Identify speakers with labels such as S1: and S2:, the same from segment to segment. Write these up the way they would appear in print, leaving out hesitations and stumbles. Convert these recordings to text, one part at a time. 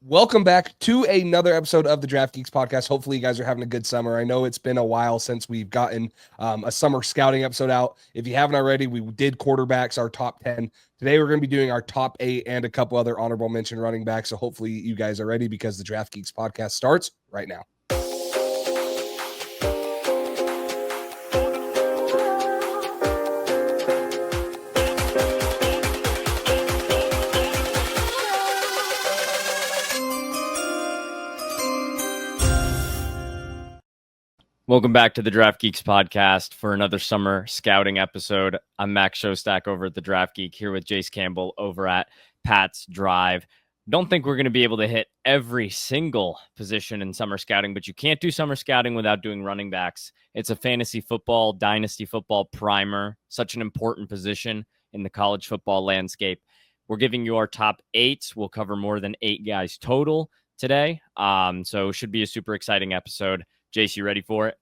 S1: Welcome back to another episode of the Draft Geeks podcast. Hopefully you guys are having a good summer. I know it's been a while since we've gotten a summer scouting episode out. If you haven't already, we did quarterbacks, our top 10. Today we're going to be doing our top 8 and a couple other honorable mention running backs. So hopefully you guys are ready because the Draft Geeks podcast starts right now.
S2: Welcome back to the Draft Geeks podcast for another summer scouting episode. I'm Max Showstack over at the Draft Geek here with Jace Campbell over at Pat's Drive. Don't think we're going to be able to hit every single position in summer scouting, but you can't do summer scouting without doing running backs. It's a fantasy football, dynasty football primer, such an important position in the college football landscape. We're giving you our top 8. We'll cover more than 8 guys total today. So it should be a super exciting episode. Jace, you ready for it?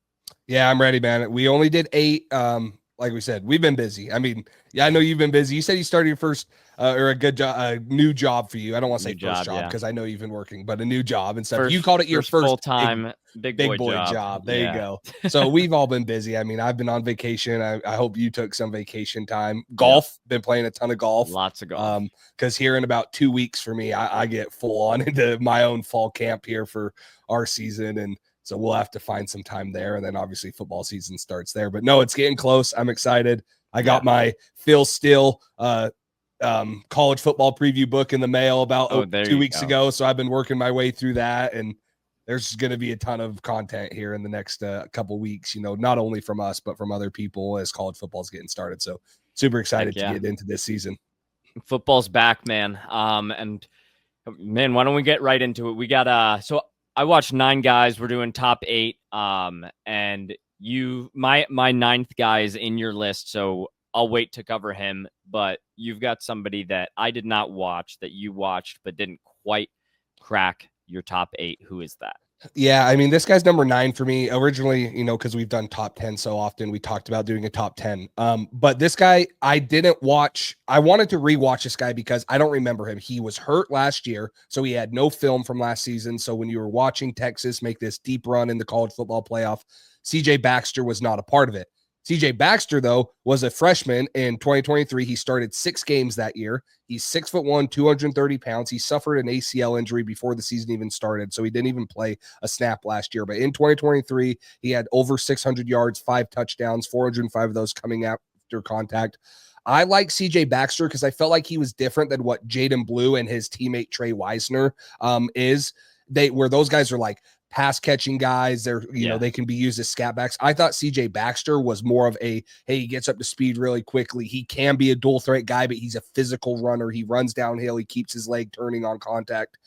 S1: Yeah, I'm ready, man. We only did 8. Like we said, we've been busy. I mean, yeah, I know you've been busy. You said you started your first or a good job, a new job for you. I don't want to say first job because I know you've been working, but a new job and stuff. You called it your first
S2: full-time big boy
S1: job. There you go. So we've all been busy. I mean, I've been on vacation. I hope you took some vacation time. Golf, been playing a ton of golf.
S2: Lots of golf.
S1: Because here in about 2 weeks for me, I get full on into my own fall camp here for our season, and so we'll have to find some time there. And then obviously football season starts there. But no, it's getting close. I'm excited. I got my Phil Steele college football preview book in the mail about 2 weeks ago. So I've been working my way through that. And there's going to be a ton of content here in the next couple weeks, you know, not only from us, but from other people as college football is getting started. So super excited to get into this season.
S2: Football's back, man. And man, why don't we get right into it? We got I watched 9 guys. We're doing top 8. And my 9th guy is in your list, so I'll wait to cover him. But you've got somebody that I did not watch that you watched, but didn't quite crack your top 8. Who is that?
S1: Yeah, I mean, this guy's number 9 for me originally, you know, because we've done top 10 so often. We talked about doing a top 10. But this guy, I didn't watch. I wanted to rewatch this guy because I don't remember him. He was hurt last year, so he had no film from last season. So when you were watching Texas make this deep run in the college football playoff, CJ Baxter was not a part of it. CJ Baxter, though, was a freshman in 2023. He started 6 games that year. He's 6'1", 230 pounds. He suffered an ACL injury before the season even started, so he didn't even play a snap last year. But in 2023, he had over 600 yards, 5 touchdowns, 405 of those coming after contact. I like CJ Baxter because I felt like he was different than what Jaden Blue and his teammate Trey Wisner is. Where those guys are like pass catching guys. They're, you know, they can be used as scat backs. I thought CJ Baxter was more of a, hey, he gets up to speed really quickly. He can be a dual threat guy, but he's a physical runner. He runs downhill. He keeps his leg turning on contact.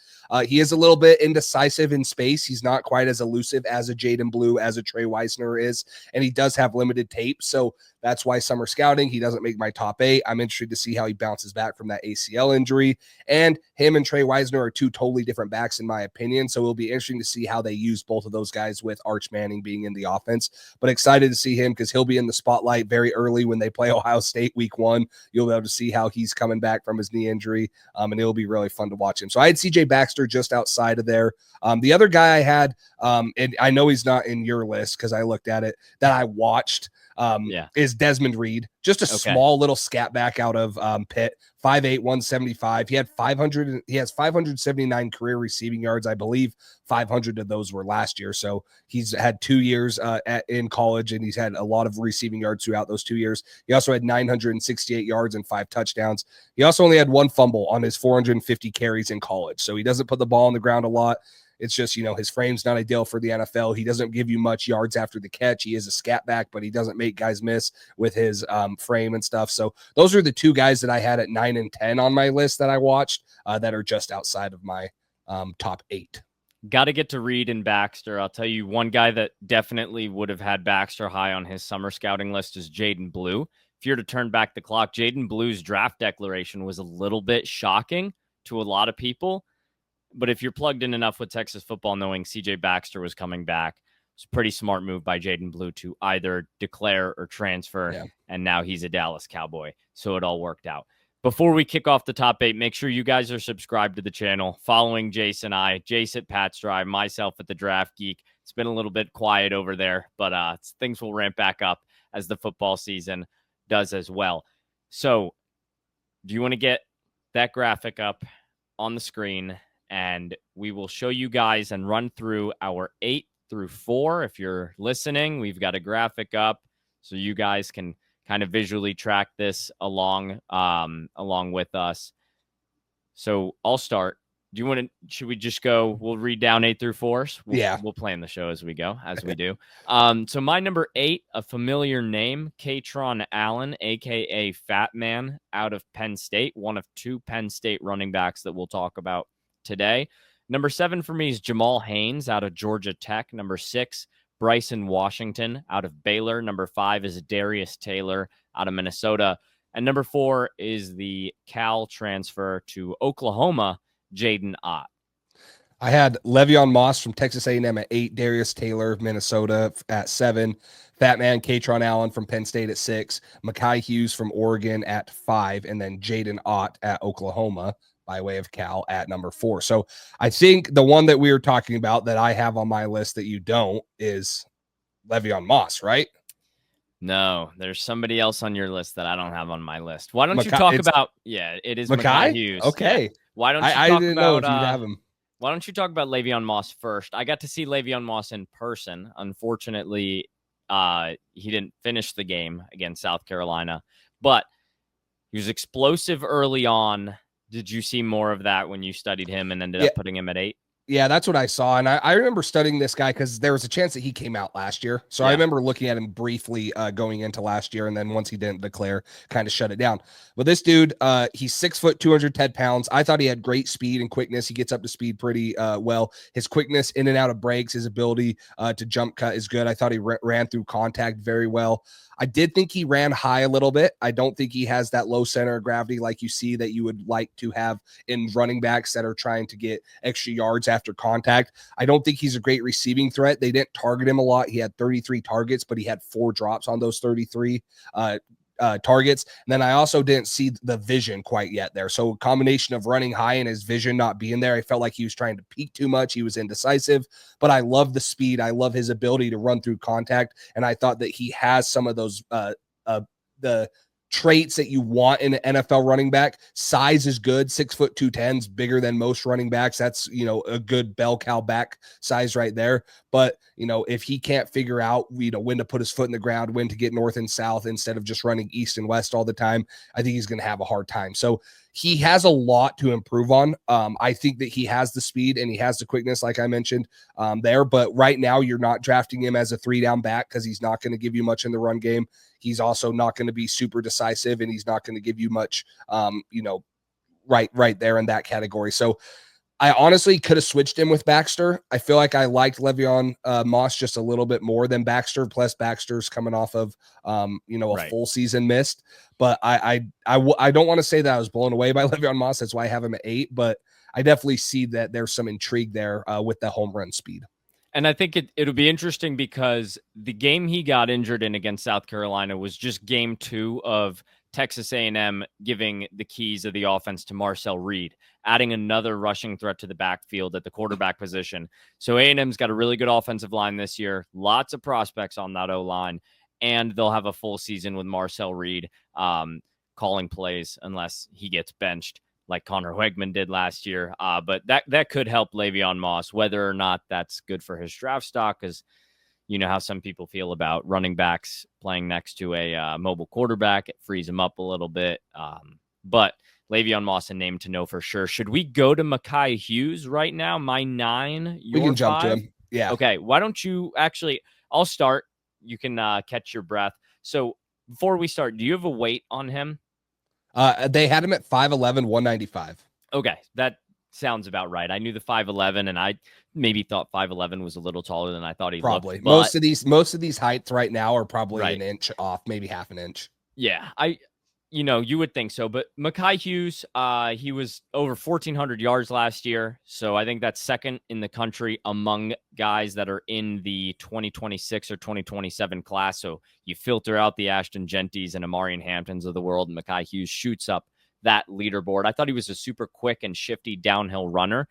S1: He is a little bit indecisive in space. He's not quite as elusive as a Jaden Blue, as a Trey Wisner is. And he does have limited tape. So that's why summer scouting, he doesn't make my top 8. I'm interested to see how he bounces back from that ACL injury. And him and Trey Wisner are 2 totally different backs, in my opinion. So it'll be interesting to see how they use both of those guys with Arch Manning being in the offense. But excited to see him because he'll be in the spotlight very early when they play Ohio State week 1. You'll be able to see how he's coming back from his knee injury. And it'll be really fun to watch him. So I had CJ Baxter just outside of there. The other guy I had, and I know he's not in your list because I looked at it, that I watched is Desmond Reed. Just a small little scat back out of Pitt, 5'8", 175. He has 579 career receiving yards. I believe 500 of those were last year. So he's had 2 years in college, and he's had a lot of receiving yards throughout those 2 years. He also had 968 yards and 5 touchdowns. He also only had 1 fumble on his 450 carries in college. So he doesn't put the ball on the ground a lot. It's just, you know, his frame's not ideal for the NFL. He doesn't give you much yards after the catch. He is a scat back, but he doesn't make guys miss with his frame and stuff. So those are the 2 guys that I had at 9 and 10 on my list that I watched that are just outside of my top 8.
S2: Got to get to Reed and Baxter. I'll tell you, one guy that definitely would have had Baxter high on his summer scouting list is Jaden Blue. If you're to turn back the clock, Jaden Blue's draft declaration was a little bit shocking to a lot of people. But if you're plugged in enough with Texas football, knowing CJ Baxter was coming back, it's a pretty smart move by Jaden Blue to either declare or transfer. Yeah. And now he's a Dallas Cowboy. So it all worked out. Before we kick off the top 8, make sure you guys are subscribed to the channel, following Jace and I, Jace at Pat's Drive, myself at the Draft Geek. It's been a little bit quiet over there, but things will ramp back up as the football season does as well. So do you want to get that graphic up on the screen? And we will show you guys and run through our 8 through 4. If you're listening, we've got a graphic up so you guys can kind of visually track this along with us. So I'll start. Do you want to, should we just go, we'll read down 8 through 4s? We'll plan the show as we go, as we do. So my number 8, a familiar name, Katron Allen, a.k.a. Fat Man, out of Penn State, one of 2 Penn State running backs that we'll talk about today. Number 7 for me is Jamal Haynes out of Georgia Tech. Number 6, Bryson Washington out of Baylor. Number 5 is Darius Taylor out of Minnesota. And number 4 is the Cal transfer to Oklahoma, Jaden Ott.
S1: I had Le'Veon Moss from Texas A&M at 8, Darius Taylor, Minnesota at 7, Fat Man Katron Allen from Penn State at 6, Mekhi Hughes from Oregon at 5, and then Jaden Ott at Oklahoma by way of Cal at number 4. So I think the one that we were talking about that I have on my list that you don't is Le'Veon Moss, right?
S2: No, there's somebody else on your list that I don't have on my list. Why don't you talk about? Yeah, it is Mekhi Hughes.
S1: Okay.
S2: Yeah. Why don't you
S1: I
S2: talk
S1: didn't
S2: about?
S1: know if you'd have him.
S2: Why don't you talk about Le'Veon Moss first? I got to see Le'Veon Moss in person. Unfortunately, he didn't finish the game against South Carolina, but he was explosive early on. Did you see more of that when you studied him and ended up putting him at 8?
S1: Yeah, that's what I saw. And I remember studying this guy because there was a chance that he came out last year. So I remember looking at him briefly going into last year. And then once he didn't declare, kind of shut it down. But this dude, he's 6 foot, 210 pounds. I thought he had great speed and quickness. He gets up to speed pretty well. His quickness in and out of breaks, his ability to jump cut is good. I thought he ran through contact very well. I did think he ran high a little bit. I don't think he has that low center of gravity like you see that you would like to have in running backs that are trying to get extra yards after contact. I don't think he's a great receiving threat. They didn't target him a lot. He had 33 targets, but he had 4 drops on those 33 targets. And then I also didn't see the vision quite yet there. So a combination of running high and his vision not being there, I felt like he was trying to peak too much. He was indecisive, but I love the speed. I love his ability to run through contact. And I thought that he has some of those, the traits that you want in an NFL running back. Size is good. 6 foot 210 is bigger than most running backs. That's, a good bell cow back size right there. But, if he can't figure out, when to put his foot in the ground, when to get north and south instead of just running east and west all the time, I think he's going to have a hard time. So he has a lot to improve on. I think that he has the speed and he has the quickness, like I mentioned there. But right now, you're not drafting him as a 3-down back because he's not going to give you much in the run game. He's also not going to be super decisive, and he's not going to give you much, right there in that category. So I honestly could have switched him with Baxter. I feel like I liked Le'Veon Moss just a little bit more than Baxter. Plus, Baxter's coming off of, a full season missed. But I don't want to say that I was blown away by Le'Veon Moss. That's why I have him at 8. But I definitely see that there's some intrigue there with the home run speed.
S2: And I think it'll be interesting because the game he got injured in against South Carolina was just game 2 of Texas A&M giving the keys of the offense to Marcel Reed, adding another rushing threat to the backfield at the quarterback position. So A&M's got a really good offensive line this year, lots of prospects on that O-line, and they'll have a full season with Marcel Reed calling plays unless he gets benched like Connor Wegman did last year. But that could help Le'Veon Moss. Whether or not that's good for his draft stock, because you know how some people feel about running backs playing next to a mobile quarterback. It frees him up a little bit. But Le'Veon Moss, a name to know for sure. Should we go to Mekhi Hughes right now? My 9, your
S1: We can
S2: 5?
S1: jump to him. Yeah.
S2: Okay. Why don't you I'll start. You can catch your breath. So before we start, do you have a weight on him?
S1: They had him at 5'11", 195.
S2: Okay, that sounds about right. I knew the 5'11", and I maybe thought 5'11" was a little taller than I thought he
S1: probably
S2: looked.
S1: Most of these heights right now are probably an inch off, maybe half an inch.
S2: Yeah, you would think so. But Mekhi Hughes, he was over 1,400 yards last year. So I think that's second in the country among guys that are in the 2026 or 2027 class. So you filter out the Ashton Genties and Amarian Hamptons of the world, and Mekhi Hughes shoots up that leaderboard. I thought he was a super quick and shifty downhill runner.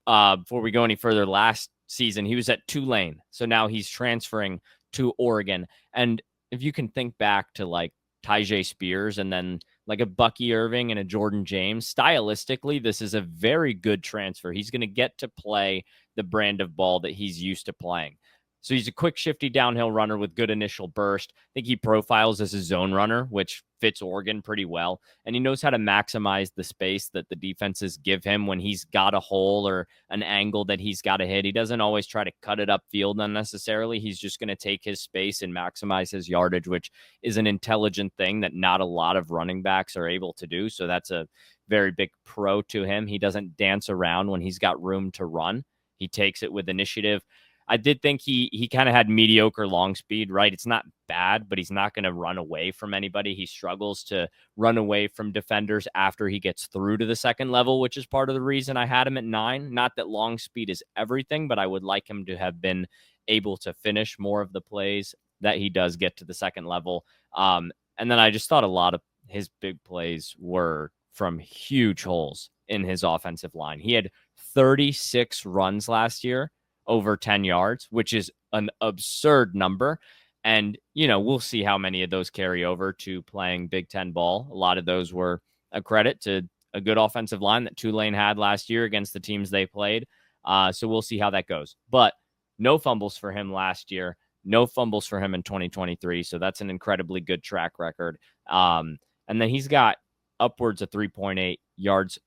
S2: Before we go any further, last season he was at Tulane, so now he's transferring to Oregon. And if you can think back to like Tyjae Spears and then like a Bucky Irving and a Jordan James, stylistically, this is a very good transfer. He's going to get to play the brand of ball that he's used to playing. So he's a quick, shifty downhill runner with good initial burst. I think he profiles as a zone runner, which fits Oregon pretty well. And he knows how to maximize the space that the defenses give him when he's got a hole or an angle that he's got to hit. He doesn't always try to cut it upfield unnecessarily. He's just going to take his space and maximize his yardage, which is an intelligent thing that not a lot of running backs are able to do. So that's a very big pro to him. He doesn't dance around when he's got room to run. He takes it with initiative. I did think he kind of had mediocre long speed, right? It's not bad, but he's not going to run away from anybody. He struggles to run away from defenders after he gets through to the second level, which is part of the reason I had him at 9. Not that long speed is everything, but I would like him to have been able to finish more of the plays that he does get to the second level. And then I just thought a lot of his big plays were from huge holes in his offensive line. He had 36 runs last year over 10 yards, which is an absurd number. And, we'll see how many of those carry over to playing Big Ten ball. A lot of those were a credit to a good offensive line that Tulane had last year against the teams they played. So we'll see how that goes. But no fumbles for him last year. No fumbles for him in 2023. So that's an incredibly good track record. And then he's got upwards of 3.8 yards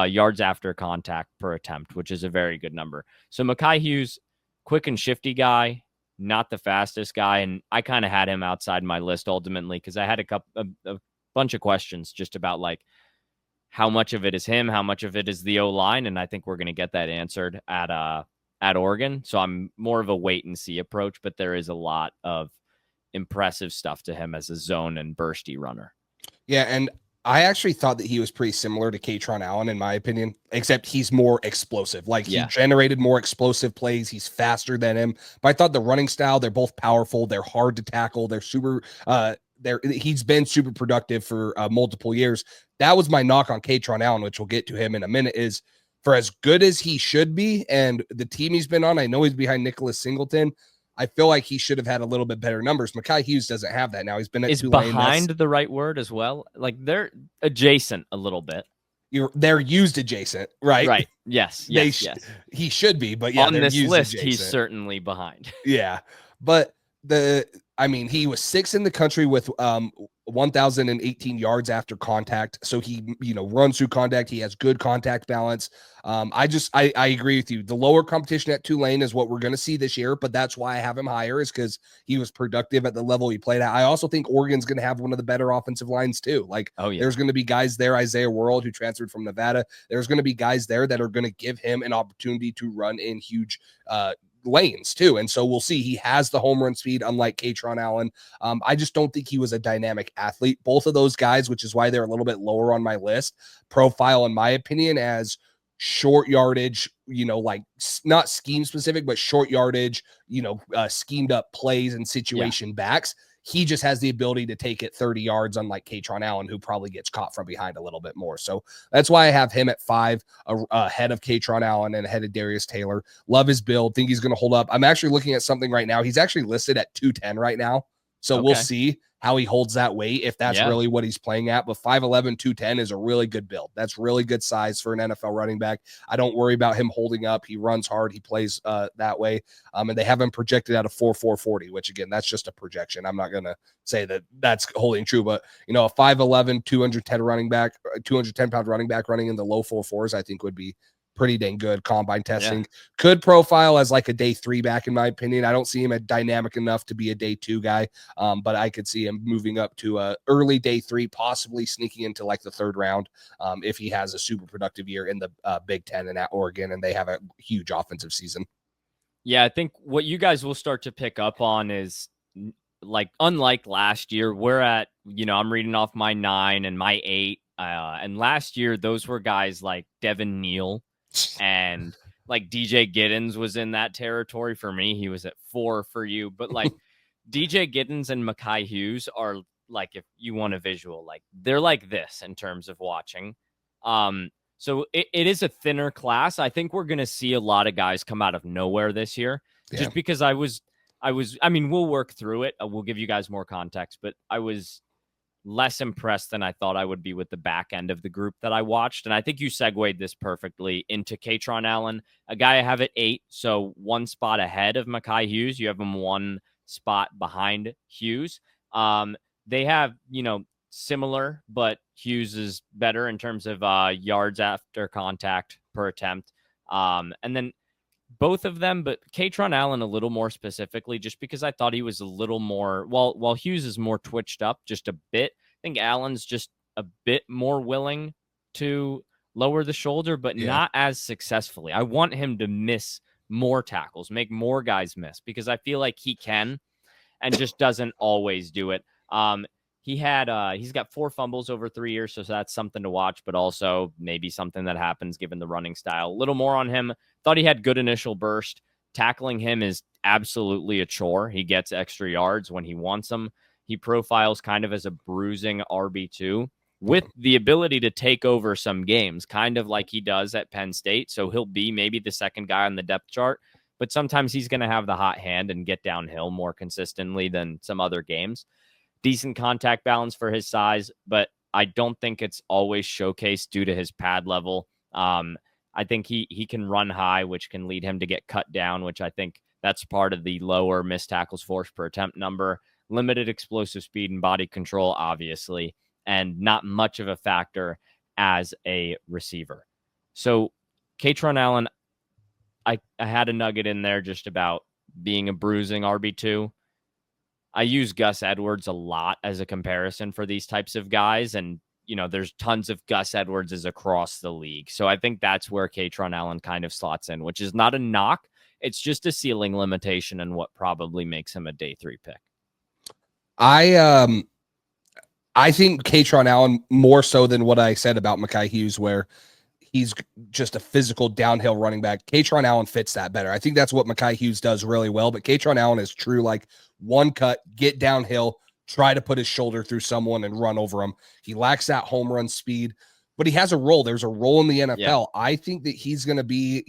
S2: yards after contact per attempt, which is a very good number. So Mekhi Hughes, quick and shifty guy, not the fastest guy. And I kind of had him outside my list ultimately because I had a bunch of questions just about like how much of it is him, how much of it is the O-line. And I think we're going to get that answered at Oregon. So I'm more of a wait and see approach, but there is a lot of impressive stuff to him as a zone and bursty runner.
S1: Yeah. And I actually thought that he was pretty similar to Katron Allen, in my opinion, except he's more explosive. Like he generated more explosive plays. He's faster than him. But I thought the running style, they're both powerful. They're hard to tackle. They're super, he's been super productive for multiple years. That was my knock on Katron Allen, which we'll get to him in a minute, is for as good as he should be and the team he's been on, I know he's behind Nicholas Singleton. I feel like he should have had a little bit better numbers. Mekhi Hughes doesn't have that now. He's been at Tulane.
S2: Behind the right word as well? Like they're adjacent a little bit.
S1: They're used adjacent, right?
S2: Right. Yes. Yes.
S1: He should be, but yeah,
S2: on this list,
S1: adjacent.
S2: He's certainly behind.
S1: Yeah, but he was 6th in the country with 1,018 yards after contact. So he, runs through contact. He has good contact balance. I agree with you. The lower competition at Tulane is what we're going to see this year, but that's why I have him higher, is because he was productive at the level he played at. I also think Oregon's going to have one of the better offensive lines too. Like, there's going to be guys there, Isaiah World, who transferred from Nevada. There's going to be guys there that are going to give him an opportunity to run in huge, lanes too. And so we'll see. He has the home run speed, unlike Katron Allen. I just don't think he was a dynamic athlete. Both of those guys, which is why they're a little bit lower on my list, profile, in my opinion, as short yardage, like not scheme specific, but short yardage, schemed up plays and situation backs. He just has the ability to take it 30 yards, unlike Katron Allen, who probably gets caught from behind a little bit more. So that's why I have him at 5, ahead of Katron Allen and ahead of Darius Taylor. Love his build. Think he's going to hold up. I'm actually looking at something right now. He's actually listed at 210 right now. So we'll see how he holds that weight, if that's really what he's playing at. But 5'11", 210 is a really good build. That's really good size for an NFL running back. I don't worry about him holding up. He runs hard. He plays that way. And they have him projected at a 4.40, which, again, that's just a projection. I'm not going to say that that's holding true. But, a 5'11", 210 running back, 210-pound running back running in the low 4.4s, I think would be pretty dang good. Combine testing could profile as like a day 3 back, in my opinion. I don't see him at dynamic enough to be a day 2 guy, but I could see him moving up to a early day 3, possibly sneaking into like the 3rd round if he has a super productive year in the Big Ten and at Oregon, and they have a huge offensive season.
S2: Yeah, I think what you guys will start to pick up on is, like, unlike last year, we're at, I'm reading off my 9 and my 8, and last year those were guys like Devin Neal, and like DJ Giddens was in that territory for me. He was at 4 for you, but like DJ Giddens and Mekhi Hughes are like if you want a visual, like they're like this in terms of watching. So it is a thinner class. I think we're going to see a lot of guys come out of nowhere this year, just because I mean, we'll work through it. We'll give you guys more context, but I was less impressed than I thought I would be with the back end of the group that I watched. And I think you segued this perfectly into Katron Allen, a guy I have at 8. So one spot ahead of Mekhi Hughes. You have him one spot behind Hughes. They have, similar, but Hughes is better in terms of yards after contact per attempt. And then both of them, but Katron Allen a little more specifically, just because I thought he was a little more, while Hughes is more twitched up just a bit, I think Allen's just a bit more willing to lower the shoulder, but not as successfully. I want him to miss more tackles, make more guys miss, because I feel like he can and just doesn't always do it. He's got 4 fumbles over 3 years, so that's something to watch, but also maybe something that happens given the running style. A little more on him. Thought he had good initial burst. Tackling him is absolutely a chore. He gets extra yards when he wants them. He profiles kind of as a bruising RB2 with the ability to take over some games, kind of like he does at Penn State. So he'll be maybe the second guy on the depth chart, but sometimes he's going to have the hot hand and get downhill more consistently than some other games. Decent contact balance for his size, but I don't think it's always showcased due to his pad level. I think he can run high, which can lead him to get cut down, which I think that's part of the lower missed tackles force per attempt number. Limited explosive speed and body control, obviously, and not much of a factor as a receiver. So Katron Allen, I had a nugget in there just about being a bruising RB2. I use Gus Edwards a lot as a comparison for these types of guys. And, there's tons of Gus Edwardses across the league. So I think that's where Katron Allen kind of slots in, which is not a knock. It's just a ceiling limitation and what probably makes him a day 3 pick.
S1: I think Katron Allen more so than what I said about Mekhi Hughes, where he's just a physical downhill running back. Katron Allen fits that better. I think that's what Mekhi Hughes does really well, but Katron Allen is true, like one cut, get downhill, try to put his shoulder through someone and run over him. He lacks that home run speed, but he has a role. There's a role in the NFL. Yeah. I think that he's going to be,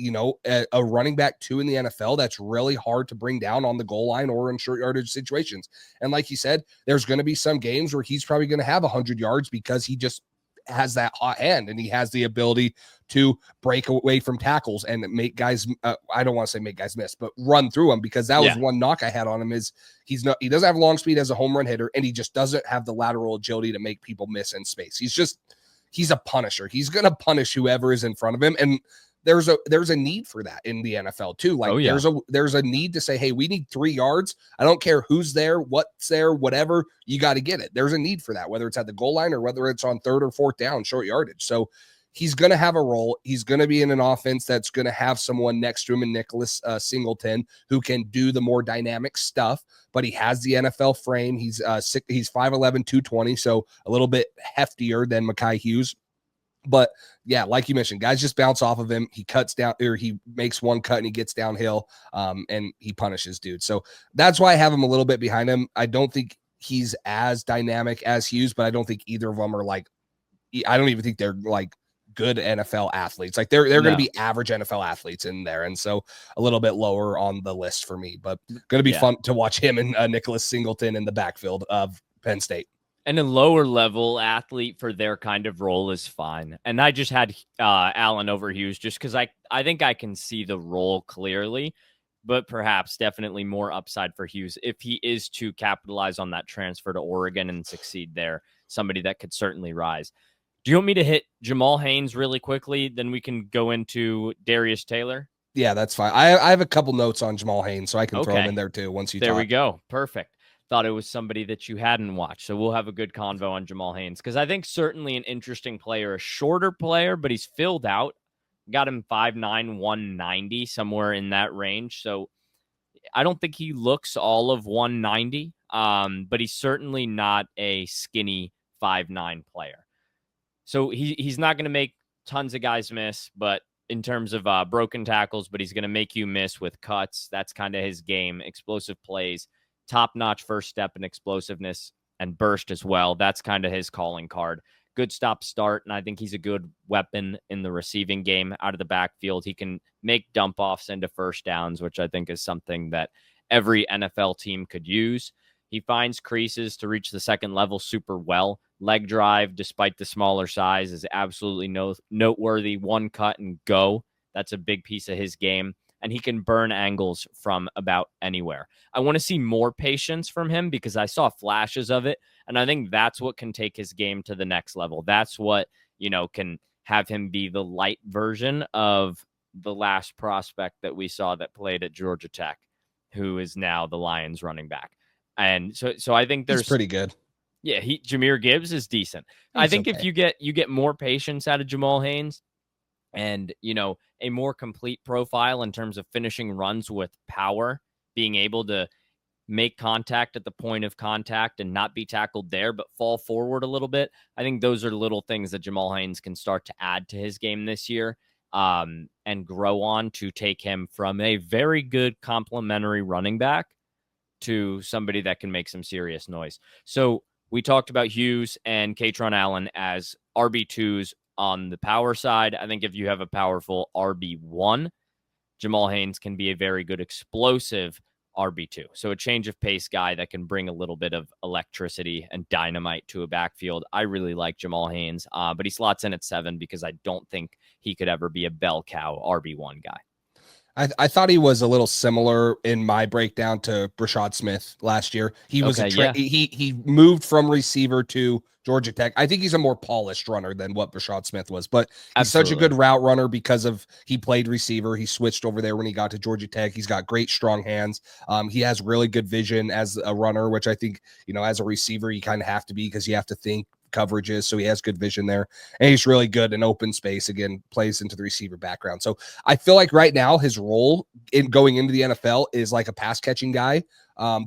S1: a running back 2 in the NFL. That's really hard to bring down on the goal line or in short yardage situations. And like you said, there's going to be some games where he's probably going to have 100 yards because he just has that hot hand and he has the ability to break away from tackles and make guys I don't want to say make guys miss, but run through them, because that was one knock I had on him is he doesn't have long speed as a home run hitter, and he just doesn't have the lateral agility to make people miss in space. He's a punisher. He's going to punish whoever is in front of him, and there's a need for that in the NFL too. Like there's a need to say, hey, we need 3 yards. I don't care who's there, what's there, whatever, you got to get it. There's a need for that, whether it's at the goal line or whether it's on 3rd or 4th down, short yardage. So he's going to have a role. He's going to be in an offense that's going to have someone next to him in Nicholas Singleton who can do the more dynamic stuff, but he has the NFL frame. He's 5'11", 220, so a little bit heftier than Mekhi Hughes. But yeah, like you mentioned, guys just bounce off of him. He cuts down, or he makes one cut and he gets downhill, and he punishes dude. So that's why I have him a little bit behind him. I don't think he's as dynamic as Hughes, but I don't think either of them are I don't even think they're like good NFL athletes. Like they're going to be average NFL athletes in there. And so a little bit lower on the list for me, but going to be fun to watch him and Nicholas Singleton in the backfield of Penn State.
S2: And a lower level athlete for their kind of role is fine. And I just had Allen over Hughes just because I think I can see the role clearly, but perhaps definitely more upside for Hughes if he is to capitalize on that transfer to Oregon and succeed there. Somebody that could certainly rise. Do you want me to hit Jamal Haynes really quickly? Then we can go into Darius Taylor.
S1: Yeah, that's fine. I have a couple notes on Jamal Haynes, so I can throw him in there too once you talk.
S2: There we go. Perfect. Thought it was somebody that you hadn't watched. So we'll have a good convo on Jamal Haynes, because I think certainly an interesting player, a shorter player, but he's filled out. Got him 5'9", 190, somewhere in that range. So I don't think he looks all of 190, but he's certainly not a skinny 5'9" player. So he's not going to make tons of guys miss, but in terms of broken tackles, but he's going to make you miss with cuts. That's kind of his game. Explosive plays. Top-notch first step and explosiveness. and burst as well. That's kind of his calling card. Good stop start, and I think he's a good weapon in the receiving game out of the backfield. He can make dump offs into first downs, which I think is something that every NFL team could use. He finds creases to reach the second level super well. Leg drive, despite the smaller size, is absolutely noteworthy. One cut and go. That's a big piece of his game. And he can burn angles from about anywhere. I want to see more patience from him because I saw flashes of it. And I think that's what can take his game to the next level. That's what, can have him be the light version of the last prospect that we saw that played at Georgia Tech, who is now the Lions running back. And so I think
S1: He's pretty good.
S2: Yeah, Jahmyr Gibbs is decent. I think okay. If you get more patience out of Jamal Haynes and, a more complete profile in terms of finishing runs with power, being able to make contact at the point of contact and not be tackled there, but fall forward a little bit. I think those are little things that Jamal Haynes can start to add to his game this year and grow on to take him from a very good complementary running back to somebody that can make some serious noise. So we talked about Hughes and Katron Allen as RB2s on the power side. I think if you have a powerful RB1, Jamal Haynes can be a very good explosive RB2. So a change of pace guy that can bring a little bit of electricity and dynamite to a backfield. I really like Jamal Haynes, but he slots in at 7 because I don't think he could ever be a bell cow RB1 guy.
S1: I thought he was a little similar in my breakdown to Brashad Smith last year. He was he moved from receiver to Georgia Tech. I think he's a more polished runner than what Brashad Smith was, but he's such a good route runner because of he played receiver. He switched over there when he got to Georgia Tech. He's got great strong hands. He has really good vision as a runner, which I think, as a receiver, you kind of have to be because you have to think coverages, so he has good vision there, and he's really good in open space. Again, plays into the receiver background. So I feel like right now his role in going into the NFL is like a pass catching guy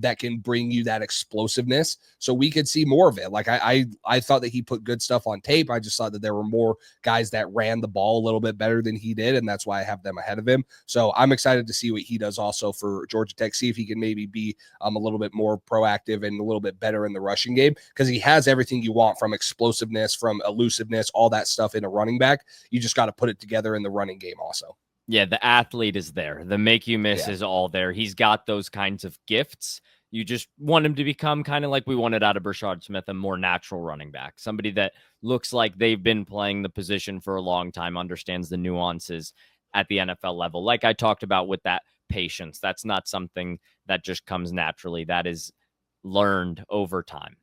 S1: that can bring you that explosiveness. So we could see more of it. Like I thought that he put good stuff on tape. I just thought that there were more guys that ran the ball a little bit better than he did, and that's why I have them ahead of him. So I'm excited to see what he does also for Georgia Tech. See if he can maybe be a little bit more proactive and a little bit better in the rushing game, because he has everything you want from explosiveness, from elusiveness, all that stuff in a running back. You just got to put it together in the running game also.
S2: Yeah, the athlete is there. The make you miss is all there. He's got those kinds of gifts. You just want him to become kind of like we wanted out of Brashad Smith, a more natural running back, somebody that looks like they've been playing the position for a long time, understands the nuances at the NFL level. Like I talked about with that patience, that's not something that just comes naturally. That is learned over time.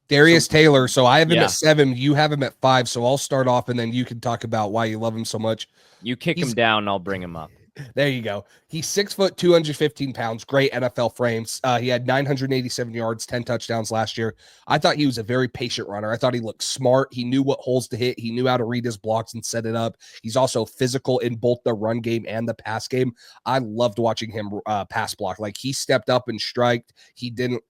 S1: Darius Taylor. So I have him at 7. You have him at 5. So I'll start off and then you can talk about why you love him so much.
S2: You kick him down, I'll bring him up.
S1: There you go. He's 6 foot, 215 pounds. Great NFL frames. He had 987 yards, 10 touchdowns last year. I thought he was a very patient runner. I thought he looked smart. He knew what holes to hit. He knew how to read his blocks and set it up. He's also physical in both the run game and the pass game. I loved watching him pass block. Like he stepped up and striked. He didn't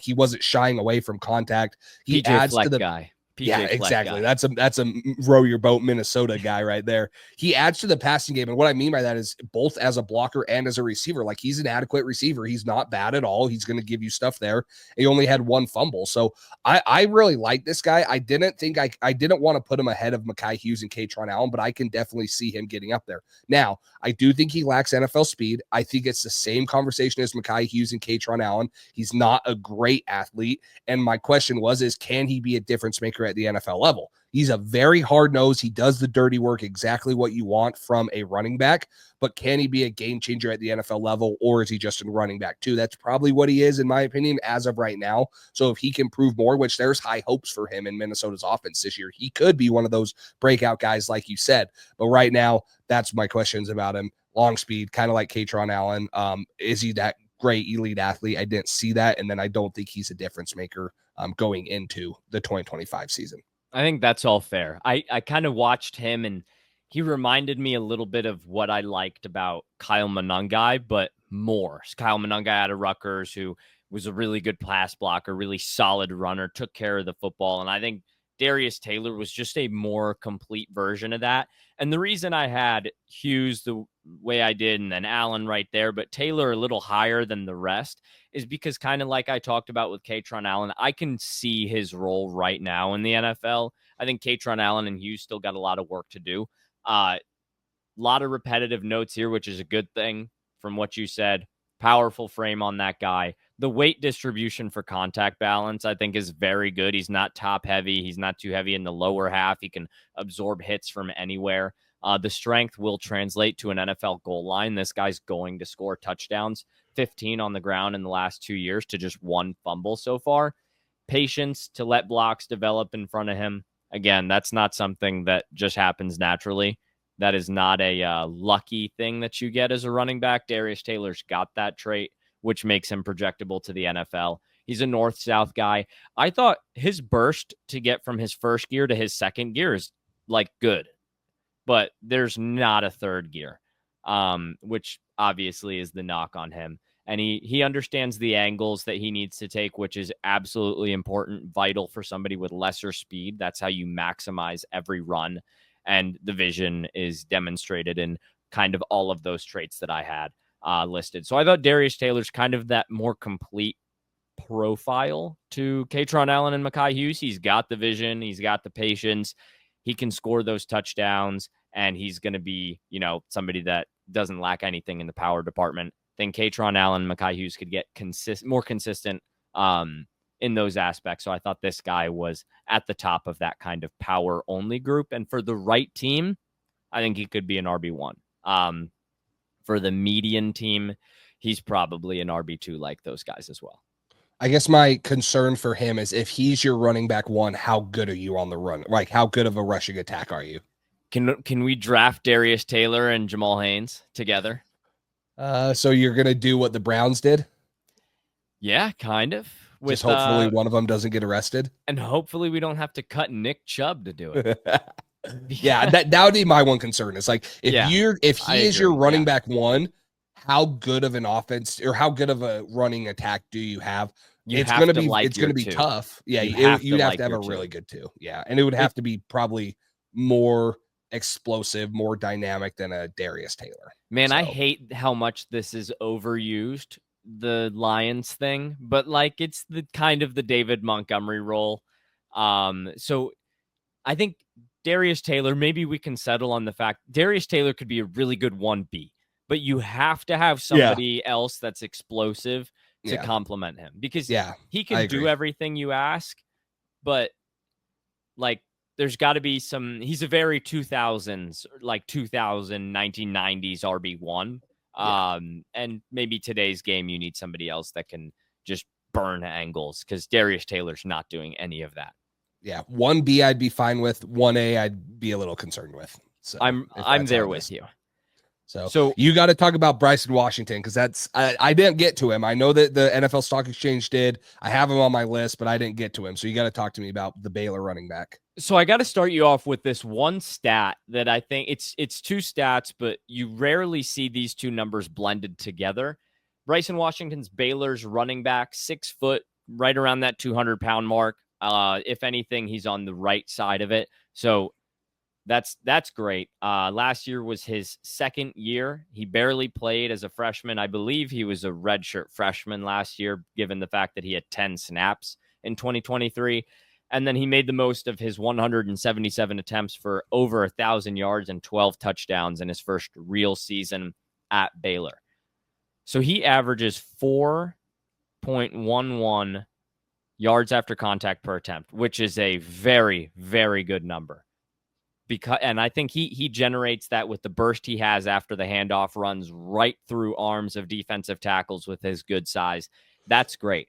S1: he wasn't shying away from contact. He
S2: PJ
S1: adds
S2: Fleck
S1: to the
S2: guy. PJ
S1: yeah, exactly. That's a row your boat Minnesota guy right there. He adds to the passing game. And what I mean by that is both as a blocker and as a receiver. Like he's an adequate receiver. He's not bad at all. He's going to give you stuff there. He only had 1 fumble. So I really like this guy. I didn't want to put him ahead of Mekhi Hughes and Katron Allen, but I can definitely see him getting up there. Now, I do think he lacks NFL speed. I think it's the same conversation as Mekhi Hughes and Katron Allen. He's not a great athlete. And my question is can he be a difference maker at the NFL level? He's a very hard nose. He does the dirty work, exactly what you want from a running back, but can he be a game changer at the NFL level, or is he just a running back too? That's probably what he is, in my opinion, as of right now. So if he can prove more, which there's high hopes for him in Minnesota's offense this year, he could be one of those breakout guys, like you said. But right now, that's my questions about him. Long speed, kind of like Katron Allen. Is he that great elite athlete? I didn't see that. And then I don't think he's a difference maker going into the 2025 season.
S2: I think that's all fair. I kind of watched him and he reminded me a little bit of what I liked about Kyle Monangai, but more. Kyle Monangai out of Rutgers, who was a really good pass blocker, really solid runner, took care of the football. And I think Darius Taylor was just a more complete version of that. And the reason I had Hughes the way I did and then Allen right there, but Taylor a little higher than the rest is because kind of like I talked about with Katron Allen, I can see his role right now in the NFL. I think Katron Allen and Hughes still got a lot of work to do. A lot of repetitive notes here, which is a good thing from what you said. Powerful frame on that guy. The weight distribution for contact balance, I think, is very good. He's not top heavy. He's not too heavy in the lower half. He can absorb hits from anywhere. The strength will translate to an NFL goal line. This guy's going to score touchdowns, 15 on the ground in the last 2 years to just one fumble so far. Patience to let blocks develop in front of him. Again, that's not something that just happens naturally. That is not a lucky thing that you get as a running back. Darius Taylor's got that trait, which makes him projectable to the NFL. He's a north-south guy. I thought his burst to get from his first gear to his second gear is like good, but there's not a third gear, which obviously is the knock on him. And he understands the angles that he needs to take, which is absolutely important, vital for somebody with lesser speed. That's how you maximize every run. And the vision is demonstrated in kind of all of those traits that I had listed. So I thought Darius Taylor's kind of that more complete profile to Katron Allen and Mekhi Hughes. He's got the vision. He's got the patience. He can score those touchdowns, and he's going to be, somebody that doesn't lack anything in the power department. Then Katron Allen and Mekhi Hughes could get more consistent in those aspects. So I thought this guy was at the top of that kind of power only group. And for the right team, I think he could be an RB1. For the median team, he's probably an RB2 like those guys as well.
S1: I guess my concern for him is if he's your running back one, how good are you on the run? Like, how good of a rushing attack are you?
S2: Can we draft Darius Taylor and Jamal Haynes together?
S1: So you're going to do what the Browns did?
S2: Yeah, kind of.
S1: Just hopefully one of them doesn't get arrested.
S2: And hopefully we don't have to cut Nick Chubb to do it.
S1: Yeah, that would be my one concern. It's like if he is your running back one, how good of an offense or how good of a running attack do you have? It's going to be tough. Yeah, you'd have to have a really good two. Yeah, and it would have to be probably more explosive, more dynamic than a Darius Taylor.
S2: Man, I hate how much this is overused, the Lions thing, but like it's the kind of the David Montgomery role. So I think Darius Taylor, maybe we can settle on the fact Darius Taylor could be a really good 1B, but you have to have somebody else that's explosive to complement him because he can do everything you ask, but like there's got to be he's a very 2000s, like 1990s RB1. And maybe today's game, you need somebody else that can just burn angles because Darius Taylor's not doing any of that.
S1: Yeah. 1B, I'd be fine with. 1A, I'd be a little concerned with. So
S2: I'm there with you.
S1: So you got to talk about Bryson Washington because I didn't get to him. I know that the NFL Stock Exchange did. I have him on my list, but I didn't get to him. So you got to talk to me about the Baylor running back.
S2: So I got to start you off with this one stat that I think it's two stats, but you rarely see these two numbers blended together. Bryson Washington's Baylor's running back, 6 foot, right around that 200-pound mark. If anything, he's on the right side of it. So that's great. Last year was his second year. He barely played as a freshman. I believe he was a redshirt freshman last year, given the fact that he had 10 snaps in 2023. And then he made the most of his 177 attempts for over 1,000 yards and 12 touchdowns in his first real season at Baylor. So he averages 4.11 yards after contact per attempt, which is a very, very good number. And I think he generates that with the burst he has after the handoff, runs right through arms of defensive tackles with his good size. That's great.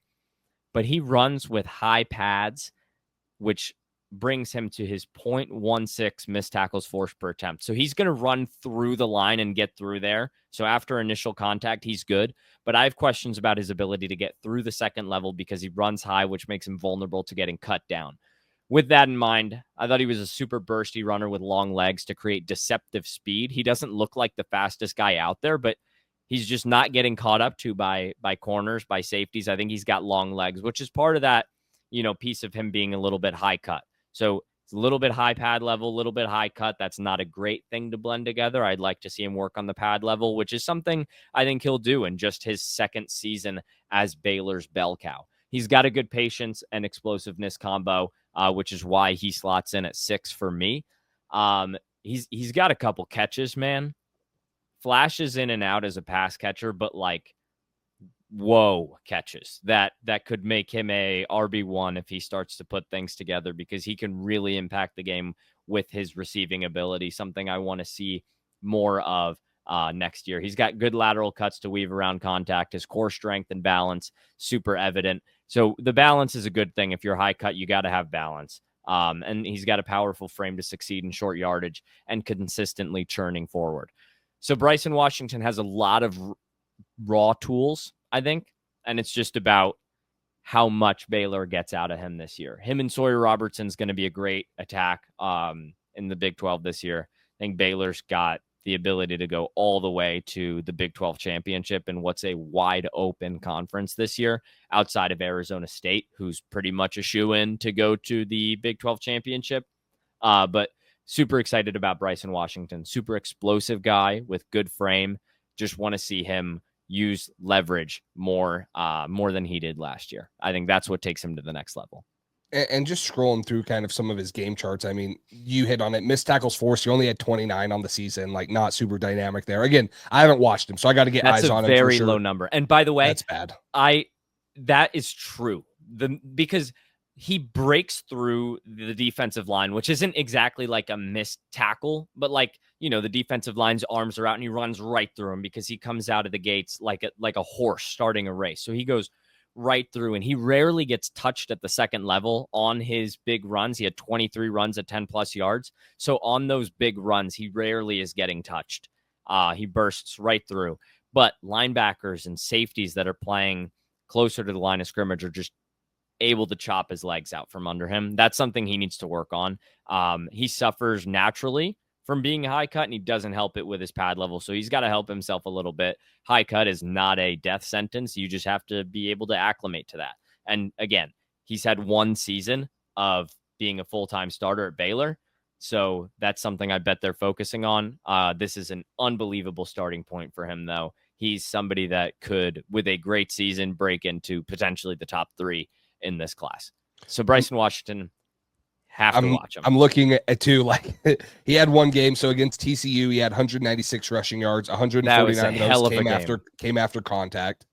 S2: But he runs with high pads, which brings him to his 0.16 missed tackles forced per attempt. So he's going to run through the line and get through there. So after initial contact, he's good. But I have questions about his ability to get through the second level because he runs high, which makes him vulnerable to getting cut down. With that in mind, I thought he was a super bursty runner with long legs to create deceptive speed. He doesn't look like the fastest guy out there, but he's just not getting caught up to by corners, by safeties. I think he's got long legs, which is part of that, piece of him being a little bit high cut. So it's a little bit high pad level, a little bit high cut. That's not a great thing to blend together. I'd like to see him work on the pad level, which is something I think he'll do in just his second season as Baylor's bell cow. He's got a good patience and explosiveness combo, which is why he slots in at 6 for me. He's got a couple catches, man. Flashes in and out as a pass catcher, but like, whoa, catches that could make him a RB1 if he starts to put things together, because he can really impact the game with his receiving ability, something I want to see more of next year. He's got good lateral cuts to weave around contact. His core strength and balance, super evident. So the balance is a good thing. If you're high cut, you got to have balance. And he's got a powerful frame to succeed in short yardage and consistently churning forward. So Bryson Washington has a lot of raw tools, I think, and it's just about how much Baylor gets out of him this year. Him and Sawyer Robertson's going to be a great attack in the Big 12 this year. I think Baylor's got the ability to go all the way to the Big 12 championship in what's a wide open conference this year, outside of Arizona State, who's pretty much a shoo-in to go to the Big 12 championship. But super excited about Bryson Washington. Super explosive guy with good frame. Just want to see him use leverage more than he did last year. I think that's what takes him to the next level.
S1: And just scrolling through kind of some of his game charts, I mean, you hit on it. Missed tackles forced. He only had 29 on the season, like not super dynamic there. Again, I haven't watched him, so I got to get eyes on him.
S2: That's a very low number. And by the way,
S1: that's bad.
S2: That is true. Because he breaks through the defensive line, which isn't exactly like a missed tackle, but like, you know, the defensive line's arms are out and he runs right through him because he comes out of the gates like a horse starting a race. So he goes right through, and he rarely gets touched at the second level on his big runs. He had 23 runs at 10 plus yards. So on those big runs, he rarely is getting touched. He bursts right through. But linebackers and safeties that are playing closer to the line of scrimmage are just able to chop his legs out from under him. That's something he needs to work on. He suffers naturally from being high cut, and he doesn't help it with his pad level. So he's got to help himself a little bit. High cut is not a death sentence. You just have to be able to acclimate to that. And again, he's had one season of being a full-time starter at Baylor. So that's something I bet they're focusing on. This is an unbelievable starting point for him, though. He's somebody that could, with a great season, break into potentially the top 3 in this class. So Bryson Washington, have to watch him.
S1: I'm looking at too, like he had one game. So against TCU, he had 196 rushing yards, 149 of those came after contact.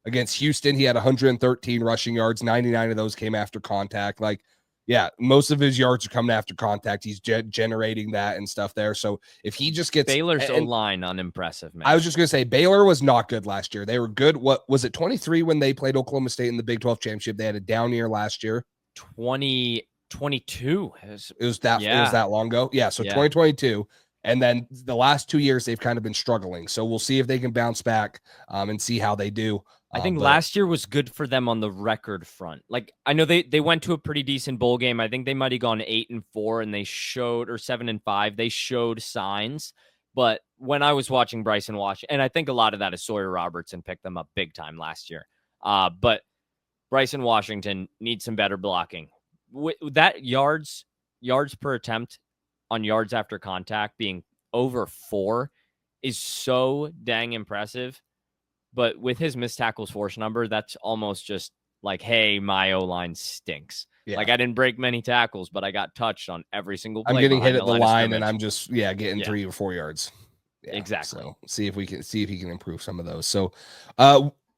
S1: Against Houston, he had 113 rushing yards, 99 of those came after contact. Like, yeah, most of his yards are coming after contact. He's generating that and stuff there. So if he just gets
S2: Baylor's O-line unimpressive, man.
S1: I was just going to say Baylor was not good last year. They were good. What was it? 23 when they played Oklahoma State in the Big 12 championship. They had a down year last year.
S2: 2022. It was
S1: that long ago. Yeah. So 2022. And then the last 2 years, they've kind of been struggling. So we'll see if they can bounce back and see how they do.
S2: I think last year was good for them on the record front. Like, I know they went to a pretty decent bowl game. I think they might have gone 8-4 and they showed, or 7-5. They showed signs. But when I was watching Bryson Washington, and I think a lot of that is Sawyer Robertson picked them up big time last year. But Bryson Washington needs some better blocking. That yards per attempt on yards after contact being over 4 is so dang impressive. But with his missed tackles force number, that's almost just like, hey, my O-line stinks. Yeah. Like, I didn't break many tackles, but I got touched on every single play.
S1: I'm getting hit at the line, and I'm just getting 3 or 4 yards. Yeah,
S2: exactly.
S1: So see if he can improve some of those. So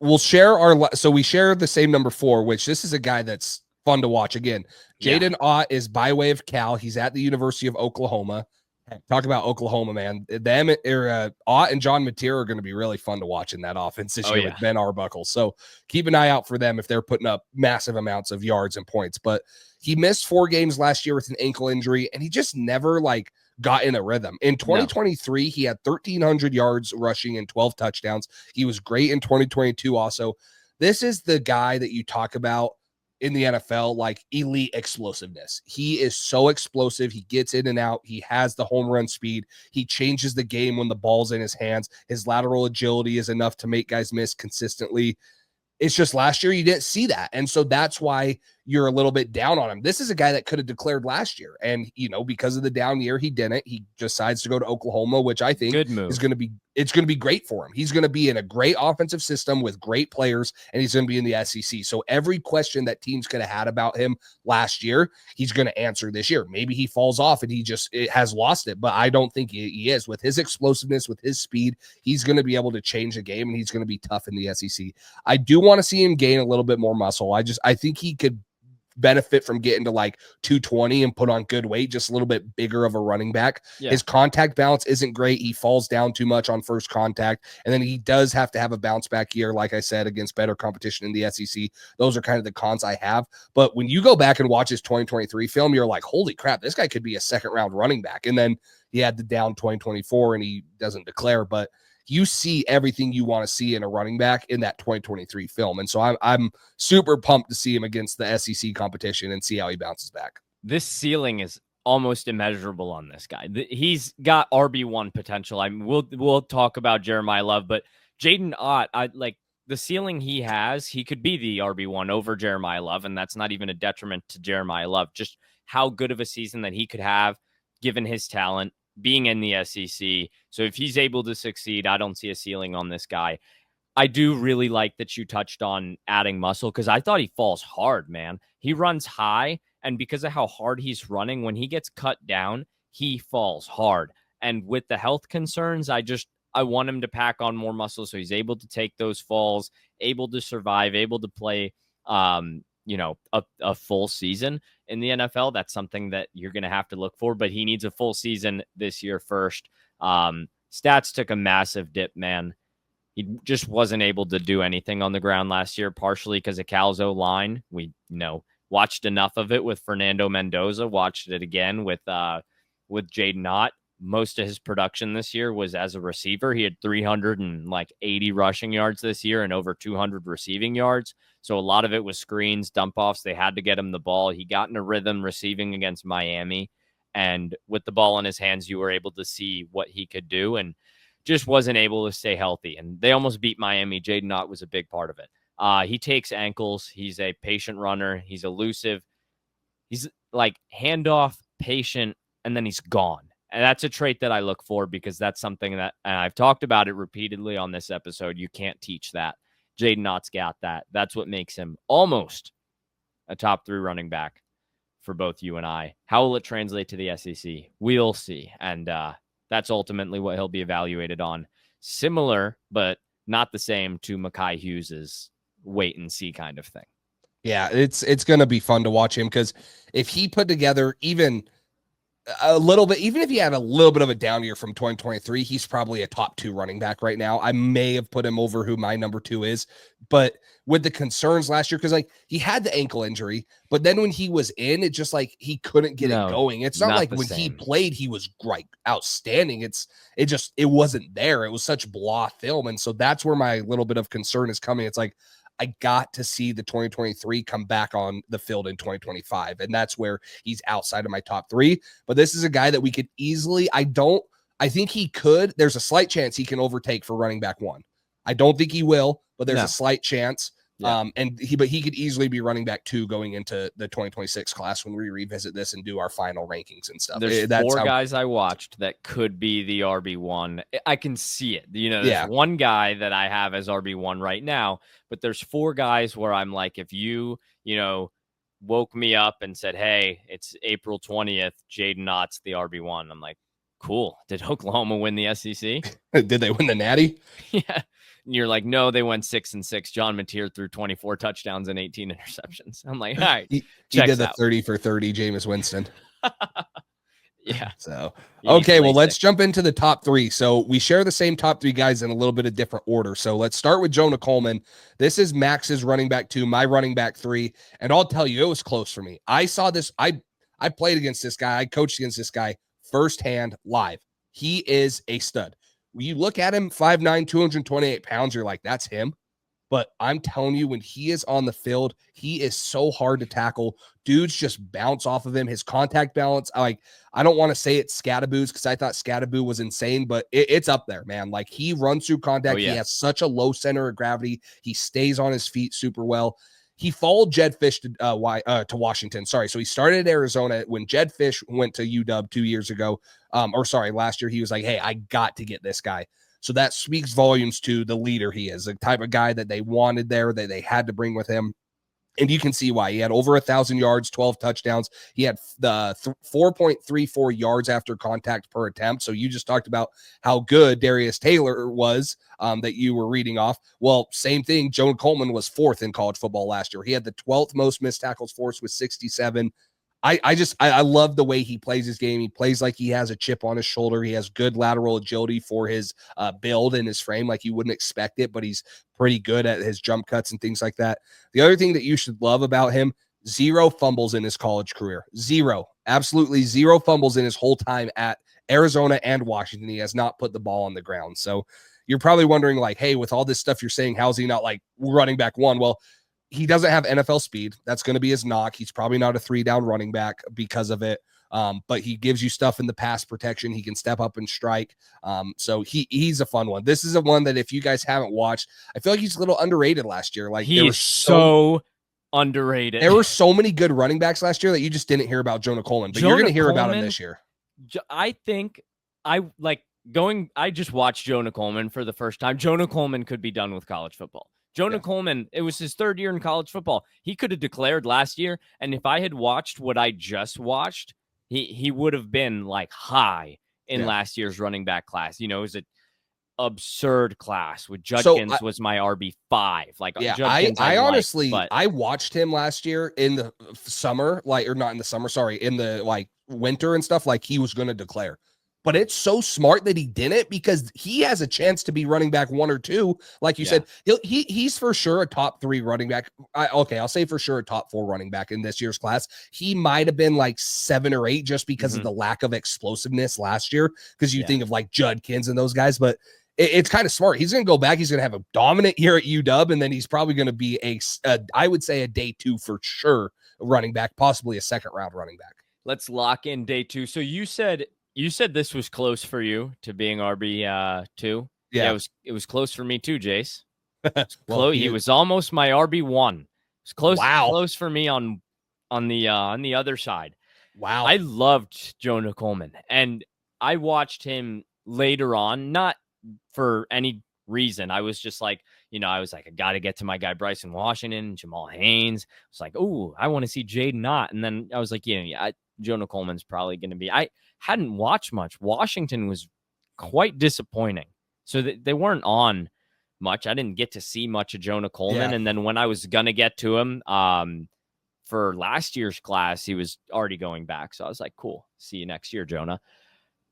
S1: we'll share we share the same number 4, which this is a guy that's fun to watch. Again, Jaden Ott is by way of Cal. He's at the University of Oklahoma. Talk about Oklahoma, man. Ott and John Mateer are going to be really fun to watch in that offense this year with Ben Arbuckle. So keep an eye out for them if they're putting up massive amounts of yards and points. But he missed 4 games last year with an ankle injury, and he just never got in a rhythm. In 2023, he had 1,300 yards rushing and 12 touchdowns. He was great in 2022 also. This is the guy that you talk about in the NFL, like elite explosiveness. He is so explosive. He gets in and out. He has the home run speed. He changes the game when the ball's in his hands. His lateral agility is enough to make guys miss consistently. It's just last year you didn't see that. And so that's why you're a little bit down on him. This is a guy that could have declared last year. And, because of the down year, he didn't. He decides to go to Oklahoma, which I think
S2: Good move.
S1: it's going to be great for him. He's going to be in a great offensive system with great players, and he's going to be in the SEC. So every question that teams could have had about him last year, he's going to answer this year. Maybe he falls off and it has lost it, but I don't think he is. With his explosiveness, with his speed, he's going to be able to change the game, and he's going to be tough in the SEC. I do want to see him gain a little bit more muscle. I think he could benefit from getting to like 220 and put on good weight, just a little bit bigger of a running back. Yeah. His contact balance isn't great. He falls down too much on first contact, and then he does have to have a bounce back year, like I said, against better competition in the SEC. Those are kind of the cons I have. But when you go back and watch his 2023 film, you're like, holy crap, this guy could be a second round running back. And then he had the down 2024 and he doesn't declare, but you see everything you want to see in a running back in that 2023 film. And so I'm super pumped to see him against the SEC competition and see how he bounces back.
S2: This ceiling is almost immeasurable on this guy. He's got RB1 potential. We'll talk about Jeremiyah Love, but Jaden Ott, the ceiling he has, he could be the RB1 over Jeremiyah Love, and that's not even a detriment to Jeremiyah Love. Just how good of a season that he could have given his talent, being in the SEC. So if he's able to succeed, I don't see a ceiling on this guy. I do really like that you touched on adding muscle, because I thought he falls hard, man. He runs high, and because of how hard he's running, when he gets cut down, he falls hard. And with the health concerns, I want him to pack on more muscle so he's able to take those falls, able to survive, able to play a full season in the NFL. That's something that you're going to have to look for, but he needs a full season this year first. Stats took a massive dip, man. He just wasn't able to do anything on the ground last year, partially because of Cal's O-line. We watched enough of it with Fernando Mendoza, watched it again with Jaden Ott. Most of his production this year was as a receiver. He had 380 rushing yards this year and over 200 receiving yards. So a lot of it was screens, dump offs. They had to get him the ball. He got in a rhythm receiving against Miami. And with the ball in his hands, you were able to see what he could do, and just wasn't able to stay healthy. And they almost beat Miami. Jaden Ott was a big part of it. He takes ankles. He's a patient runner. He's elusive. He's like handoff, patient, and then he's gone. And that's a trait that I look for, because that's something that, and I've talked about it repeatedly on this episode, you can't teach that. Jaden Ott's got that. That's what makes him almost a top 3 running back for both you and I. How will it translate to the SEC? We'll see. And that's ultimately what he'll be evaluated on. Similar, but not the same to Mekhi Hughes's wait and see kind of thing.
S1: Yeah, it's going to be fun to watch him, because if he put together even a little bit, even if he had a little bit of a down year from 2023, he's probably a top 2 running back right now. I may have put him over who my number 2 is, but with the concerns last year, because he had the ankle injury, but then when he was in, it just he couldn't get it going. It's not like when he played, he was outstanding. It wasn't there. It was such blah film. And so that's where my little bit of concern is coming. It's like, I got to see the 2023 come back on the field in 2025. And that's where he's outside of my top 3. But this is a guy that we could easily, I think he could. There's a slight chance he can overtake for running back 1. I don't think he will, but there's a slight chance. Yeah. But he could easily be running back 2 going into the 2026 class when we revisit this and do our final rankings and stuff.
S2: There's 4 guys I watched that could be the RB1. I can see it. There's one guy that I have as RB1 right now, but there's 4 guys where I'm like, if you woke me up and said, hey, it's April 20th, Jaden Ott's the RB1. I'm like, cool. Did Oklahoma win the SEC?
S1: Did they win the Natty?
S2: Yeah. And you're like, no, they went 6-6. John Mateer threw 24 touchdowns and 18 interceptions. I'm like, all right.
S1: He did the 30 for 30, Jameis Winston.
S2: Yeah.
S1: So, okay, well, let's jump into the top 3. So we share the same top 3 guys in a little bit of different order. So let's start with Jonah Coleman. This is Max's running back 2, my running back 3. And I'll tell you, it was close for me. I saw this. I played against this guy. I coached against this guy firsthand live. He is a stud. You look at him, 5'9", 228 pounds, you're like, that's him. But I'm telling you, when he is on the field, he is so hard to tackle. Dudes just bounce off of him. His contact balance, I don't want to say it's Scattaboo's, because I thought Scattaboo was insane, but it's up there, man. Like, he runs through contact. Oh, yeah. He has such a low center of gravity. He stays on his feet super well. he followed Jed Fish to Washington. Sorry. So he started at Arizona when Jed Fish went to UW 2 years ago. Last year. He was like, hey, I got to get this guy. So that speaks volumes to the leader he is, the type of guy that they wanted there, that they had to bring with him. And you can see why. He had over 1,000 yards, 12 touchdowns. He had the 4.34 yards after contact per attempt. So you just talked about how good Darius Taylor was that you were reading off. Well, same thing. Jonah Coleman was 4th in college football last year. He had the 12th most missed tackles forced with 67. I love the way he plays his game. He plays like he has a chip on his shoulder. He has good lateral agility for his build and his frame. Like you wouldn't expect it, but he's pretty good at his jump cuts and things like that. The other thing that you should love about him, 0 fumbles in his college career. 0. Absolutely 0 fumbles in his whole time at Arizona and Washington. He has not put the ball on the ground. So you're probably wondering like, hey, with all this stuff you're saying, how's he not like running back one? Well, he doesn't have NFL speed. That's going to be his knock. He's probably not a 3-down running back because of it. But he gives you stuff in the pass protection. He can step up and strike. So he's a fun one. This is a one that if you guys haven't watched, I feel like he's a little underrated last year. Like
S2: he is so underrated.
S1: There were so many good running backs last year that you just didn't hear about Jonah Coleman, but you're going to hear about him this year.
S2: I think I just watched Jonah Coleman for the first time. Jonah Coleman could be done with college football. Jonah Coleman, it was his 3rd year in college football. He could have declared last year, and if I had watched what I just watched, he would have been like high in last year's running back class. You know, it was an absurd class with Judkins was my RB5. Like Judkins, I honestly
S1: I watched him last year in the summer, in the winter and stuff. Like he was going to declare. But it's so smart that he didn't, because he has a chance to be running back 1 or 2. Like you said, he's for sure a top 3 running back. I'll say for sure a top 4 running back in this year's class. He might have been like 7 or 8 just because of the lack of explosiveness last year. Because you think of like Judkins and those guys, but it's kind of smart. He's going to go back. He's going to have a dominant year at UW, and then he's probably going to be I would say a day 2 for sure running back, possibly a 2nd round running back.
S2: Let's lock in day 2. So you said this was close for you to being RB2. Yeah, it was close for me too, Jace. He was almost my RB1. It's close. Wow. Close for me on the other side.
S1: Wow.
S2: I loved Jonah Coleman, and I watched him later on, not for any reason. I was just like, I got to get to my guy Bryson Washington, Jamal Haynes. I was like, oh, I want to see Jaden Ott. And then I was like, Jonah Coleman's probably going to be. I hadn't watched much. Washington was quite disappointing. So they weren't on much. I didn't get to see much of Jonah Coleman. Yeah. And then when I was going to get to him for last year's class, he was already going back. So I was like, cool. See you next year, Jonah.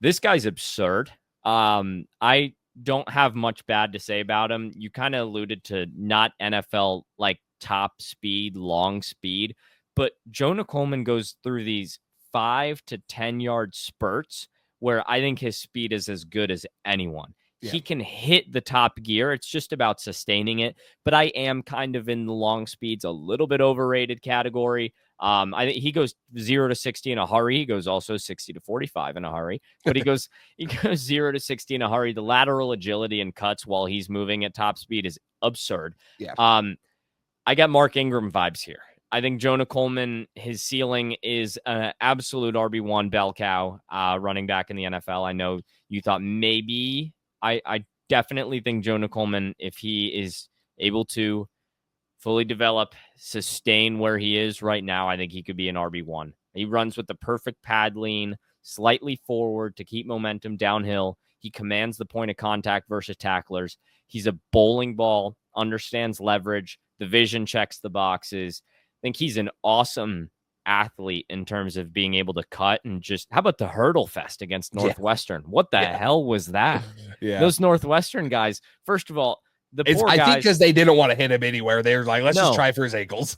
S2: This guy's absurd. I don't have much bad to say about him. You kind of alluded to not NFL like top speed, long speed, but Jonah Coleman goes through these 5 to 10 yard spurts where I think his speed is as good as anyone. Yeah. He can hit the top gear. It's just about sustaining it. But I am kind of in the long speeds, a little bit overrated category. I think he goes 0 to 60 in a hurry. He goes also 60 to 45 in a hurry. But he goes 0 to 60 in a hurry. The lateral agility and cuts while he's moving at top speed is absurd.
S1: Yeah.
S2: I got Mark Ingram vibes here. I think Jonah Coleman, his ceiling is an absolute RB1 bell cow running back in the NFL. I know you thought maybe. I definitely think Jonah Coleman, if he is able to fully develop, sustain where he is right now, I think he could be an RB1. He runs with the perfect pad lean, slightly forward to keep momentum downhill. He commands the point of contact versus tacklers. He's a bowling ball, understands leverage. The vision checks the boxes. I think he's an awesome athlete in terms of being able to cut and just, how about the hurdle fest against Northwestern? Yeah. What the hell was that? Those Northwestern guys, first of all, I think because they didn't want to hit him anywhere. They were like, let's just try for his ankles.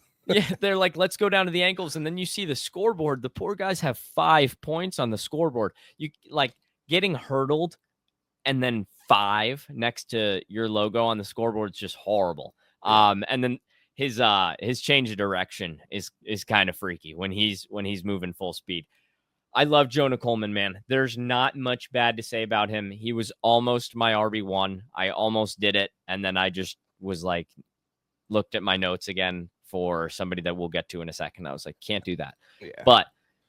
S2: They're like, let's go down to the ankles. And then you see the scoreboard. The poor guys have 5 points on the scoreboard. You like getting hurdled and then 5 next to your logo on the scoreboard is just horrible. And then his change of direction is kind of freaky when he's moving full speed. I love Jonah Coleman, man. There's not much bad to say about him. He was almost my RB1. I almost did it. And then I just was like, looked at my notes again, for somebody that we'll get to in a second. I was like, can't do that.
S1: Yeah.
S2: But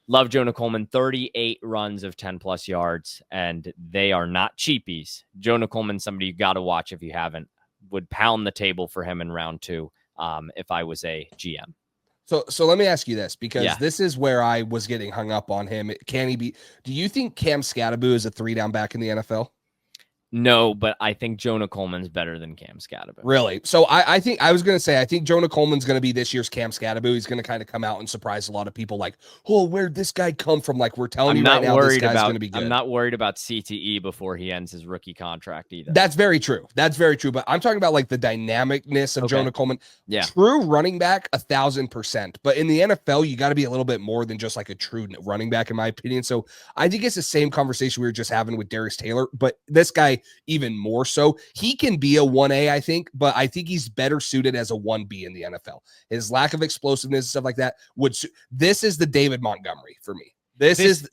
S2: love Jonah Coleman, 38 runs of 10 plus yards, and they are not cheapies. Jonah Coleman, somebody you got to watch if you haven't. Would pound the table for him in round 2 if I was a GM.
S1: So let me ask you this, because this is where I was getting hung up on him. Can he be? Do you think Cam Scatterbo is a 3-down back in the NFL?
S2: No, but I think Jonah Coleman's better than Cam Scatterbo.
S1: Really? So I think I was going to say, I think Jonah Coleman's going to be this year's Cam Scatterbo. He's going to kind of come out and surprise a lot of people like, oh, where'd this guy come from? Like, we're telling you right now, this guy's going to be good.
S2: I'm not worried about CTE before he ends his rookie contract either.
S1: That's very true. That's very true. But I'm talking about like the dynamicness of Jonah Coleman.
S2: Yeah.
S1: True running back, 1,000%. But in the NFL, you got to be a little bit more than just like a true running back, in my opinion. So I think it's the same conversation we were just having with Darius Taylor, but this guy even more so. He can be a 1A, I think, but I think he's better suited as a 1B in the NFL. His lack of explosiveness and stuff like that this is the David Montgomery for me. Darius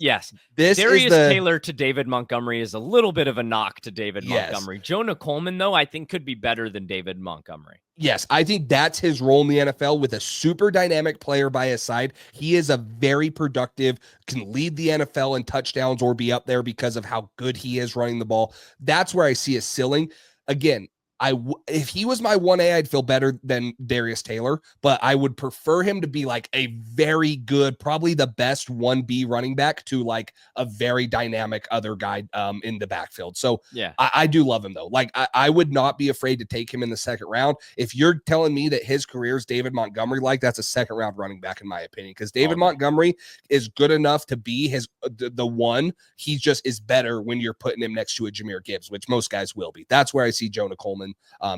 S2: Taylor to David Montgomery is a little bit of a knock to David Montgomery. Jonah Coleman, though, I think could be better than David Montgomery.
S1: Yes, I think that's his role in the NFL with a super dynamic player by his side. He is a very productive, can lead the NFL in touchdowns or be up there because of how good he is running the ball. That's where I see a ceiling. Again, if he was my 1A, I'd feel better than Darius Taylor, but I would prefer him to be like a very good, probably the best 1B running back to like a very dynamic other guy in the backfield. So
S2: yeah,
S1: I do love him though. Like I would not be afraid to take him in the second round. If you're telling me that his career is David Montgomery, like that's a second round running back in my opinion, because David Montgomery is good enough to be the one. He just is better when you're putting him next to a Jahmyr Gibbs, which most guys will be. That's where I see Jonah Coleman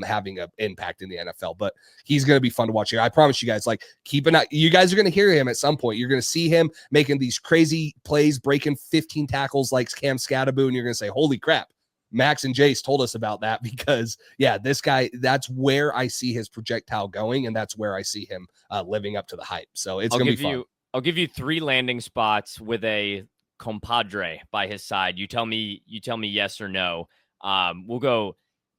S1: having an impact in the NFL, but he's going to be fun to watch here. I promise you guys, like keep an eye. You guys are going to hear him at some point. You're going to see him making these crazy plays, breaking 15 tackles like Cam Scatterbo, and you're going to say, holy crap, Max and Jace told us about that, because this guy, that's where I see his projectile going. And that's where I see him living up to the hype. So it's going to be fun.
S2: I'll give you 3 landing spots with a compadre by his side. You tell me yes or no. We'll go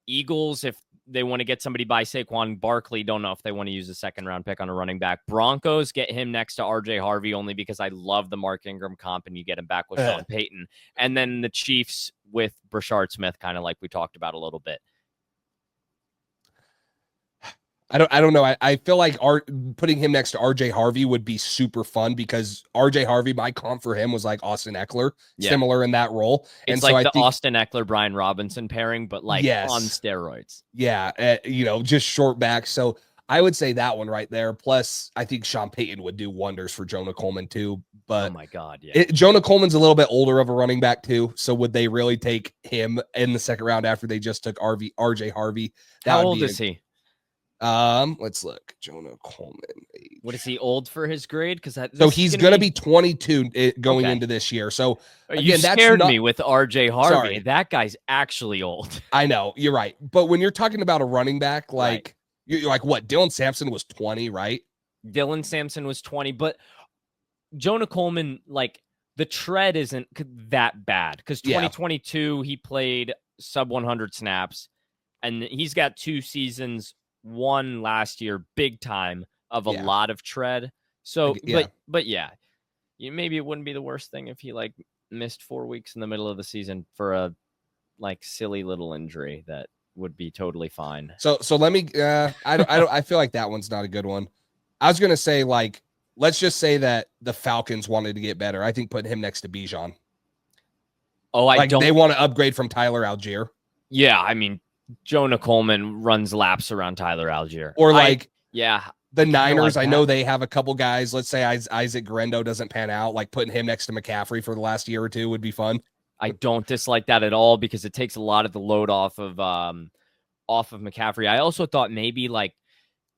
S2: Eagles if they want to get somebody by Saquon Barkley. Don't know if they want to use a second round pick on a running back. Broncos, get him next to RJ Harvey only because I love the Mark Ingram comp and you get him back with Sean Payton. And then the Chiefs with Brashard Smith, kind of like we talked about a little bit.
S1: I don't know. I feel like putting him next to RJ Harvey would be super fun, because RJ Harvey, my comp for him was like Austin Eckler, similar in that role.
S2: It's
S1: and
S2: like
S1: so
S2: the Austin Eckler, Brian Robinson pairing, but like on steroids.
S1: Yeah. Just short back. So I would say that one right there. Plus, I think Sean Payton would do wonders for Jonah Coleman too. But
S2: oh my God, yeah.
S1: Jonah Coleman's a little bit older of a running back too. So would they really take him in the second round after they just took RJ Harvey?
S2: How old is he?
S1: Let's look. Jonah Coleman. Age.
S2: What is he old for his grade? Because
S1: he's gonna be 22 going into this year. So again,
S2: you scared me with RJ Harvey. Sorry. That guy's actually old.
S1: I know, you're right. But when you're talking about a running back, like you're like what? Dylan Sampson was 20, right?
S2: Dylan Sampson was 20, but Jonah Coleman, like the tread isn't that bad because 2022 he played sub 100 snaps, and he's got 2 seasons. One last year, big time of a lot of tread. So, but maybe it wouldn't be the worst thing if he like missed 4 weeks in the middle of the season for a like silly little injury. That would be totally fine.
S1: So let me. I feel like that one's not a good one. I was gonna say like, let's just say that the Falcons wanted to get better. I think putting him next to Bijan.
S2: Oh,
S1: they want to upgrade from Tyler Algier.
S2: Yeah, I mean. Jonah Coleman runs laps around Tyler Algier.
S1: Or the
S2: like
S1: Niners, I know they have a couple guys. Let's say Isaac Guerrero doesn't pan out. Like putting him next to McCaffrey for the last year or two would be fun.
S2: I don't dislike that at all because it takes a lot of the load off of McCaffrey. I also thought maybe like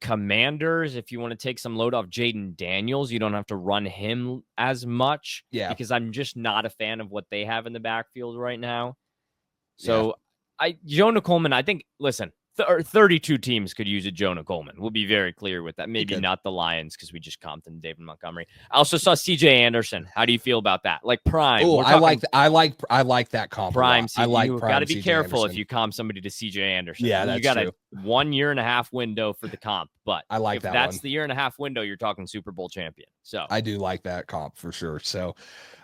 S2: Commanders, if you want to take some load off Jaden Daniels, you don't have to run him as much.
S1: Yeah.
S2: Because I'm just not a fan of what they have in the backfield right now. So Jonah Coleman, I think, listen, 32 teams could use a Jonah Coleman. We'll be very clear with that. Maybe not the Lions because we just comped in David Montgomery. I also saw CJ Anderson. How do you feel about that? Like prime.
S1: Oh, I like that comp.
S2: Prime.
S1: I like
S2: you got to be careful Anderson. If you comp somebody to CJ Anderson.
S1: Yeah, that's
S2: you got
S1: true.
S2: a 1.5 year window for the comp. But
S1: I like
S2: if
S1: that
S2: that's
S1: one.
S2: the 1.5 year window, you're talking Super Bowl champion. So
S1: I do like that comp for sure. So,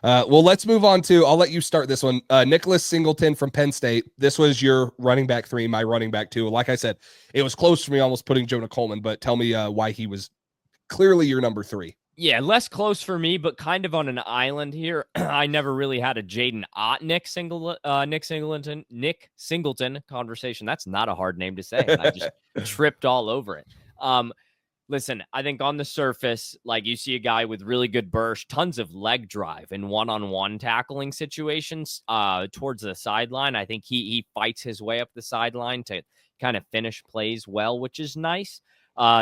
S1: well, let's move on to, I'll let you start this one. Nicholas Singleton from Penn State. This was your running back 3, my running back 2. Like I said, it was close to me almost putting Jonah Coleman, but tell me why he was clearly your number 3.
S2: yeah, less close for me, but kind of on an island here. I never really had a Jaden Ott Nick Singleton conversation. That's not a hard name to say, and I just tripped all over it. Listen, I think on the surface, like you see a guy with really good burst, tons of leg drive and one-on-one tackling situations towards the sideline. I think he fights his way up the sideline to kind of finish plays well, which is nice.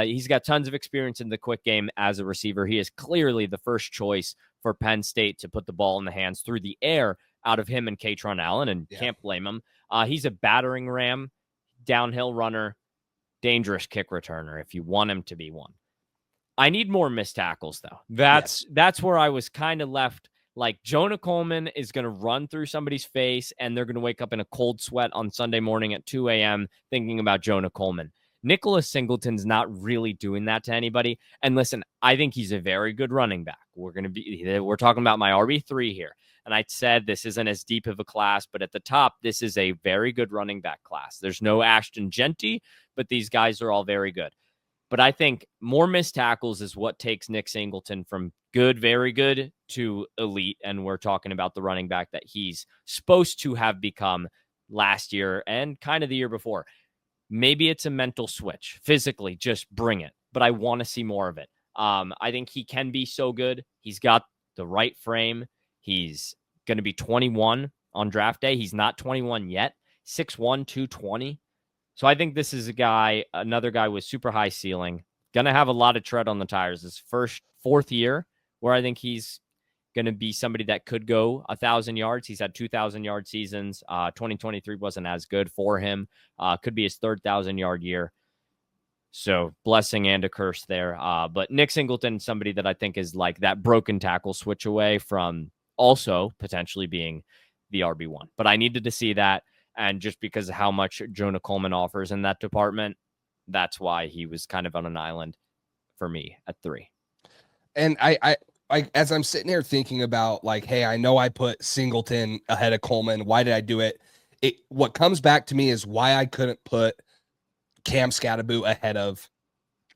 S2: He's got tons of experience in the quick game as a receiver. He is clearly the first choice for Penn State to put the ball in the hands through the air out of him and Katron Allen, and can't blame him. He's a battering ram, downhill runner, dangerous kick returner if you want him to be one. I need more missed tackles, though. That's where I was kind of left. Like, Jonah Coleman is going to run through somebody's face, and they're going to wake up in a cold sweat on Sunday morning at 2 a.m. thinking about Jonah Coleman. Nicholas Singleton's not really doing that to anybody. And listen, I think he's a very good running back. We're talking about my RB3 here. And I said this isn't as deep of a class, but at the top, this is a very good running back class. There's no Ashton Genty, but these guys are all very good. But I think more missed tackles is what takes Nick Singleton from good, very good to elite. And we're talking about the running back that he's supposed to have become last year and kind of the year before. Maybe it's a mental switch. Physically, just bring it. But I want to see more of it. I think he can be so good. He's got the right frame. He's going to be 21 on draft day. He's not 21 yet. 6'1", 220. So I think this is another guy with super high ceiling. Going to have a lot of tread on the tires. His fourth year, where I think he's going to be somebody that could go 1,000 yards. He's had 2,000-yard seasons. 2023 wasn't as good for him. Could be his third 1,000-yard year. So blessing and a curse there. But Nick Singleton, somebody that I think is like that broken tackle switch away from also potentially being the RB1. But I needed to see that. And just because of how much Jonah Coleman offers in that department, that's why he was kind of on an island for me at 3.
S1: And I as I'm sitting here thinking about, like, hey, I know I put Singleton ahead of Coleman. Why did I do it? What comes back to me is why I couldn't put Cam Scatterbo ahead of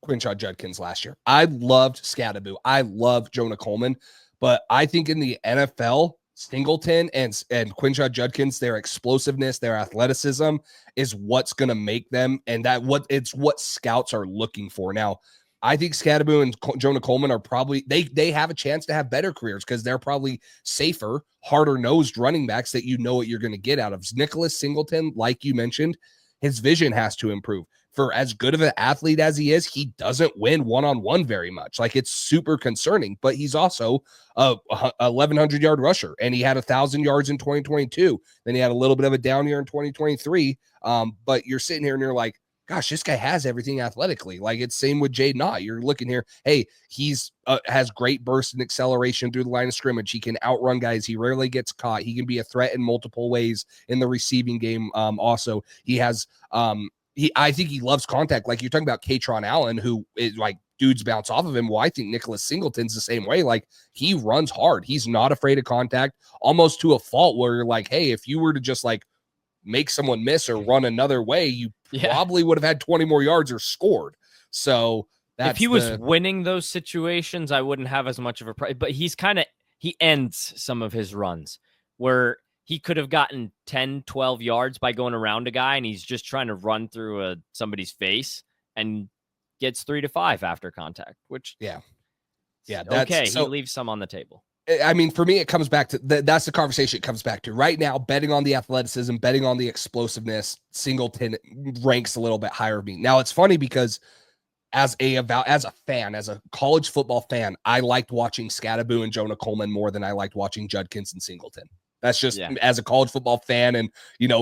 S1: Quinshon Judkins last year. I loved Scatterbo. I loved Jonah Coleman. But I think in the NFL, Singleton and Quinshon Judkins, their explosiveness, their athleticism is what's going to make them, and it's what scouts are looking for. Now, I think Scatterbo and Jonah Coleman are probably, they have a chance to have better careers because they're probably safer, harder-nosed running backs that you know what you're going to get out of. Nicholas Singleton, like you mentioned, his vision has to improve. For as good of an athlete as he is, he doesn't win one-on-one very much. Like, it's super concerning, but he's also a 1,100-yard rusher, and he had 1,000 yards in 2022. Then he had a little bit of a down year in 2023. But you're sitting here and you're like, gosh, this guy has everything athletically. Like, it's same with Jaden Ott. You're looking here, hey, he's has great burst and acceleration through the line of scrimmage. He can outrun guys. He rarely gets caught. He can be a threat in multiple ways in the receiving game. Also, he has I think he loves contact. Like, you're talking about Katron Allen, who is like, dudes bounce off of him. Well, I think Nicholas Singleton's the same way. Like, he runs hard. He's not afraid of contact, almost to a fault where you're like, hey, if you were to just like make someone miss or run another way, you probably would have had 20 more yards or scored. So
S2: if he was winning those situations, I wouldn't have as much of a but he ends some of his runs where he could have gotten 10, 12 yards by going around a guy, and he's just trying to run through somebody's face and gets 3 to 5 after contact, which he leaves some on the table.
S1: I mean, for me, it comes back to that's the conversation it comes back to. Right now, betting on the athleticism, betting on the explosiveness, Singleton ranks a little bit higher of me. Now, it's funny because as a fan, as a college football fan, I liked watching Scatterbo and Jonah Coleman more than I liked watching Judkins and Singleton. That's just as a college football fan and,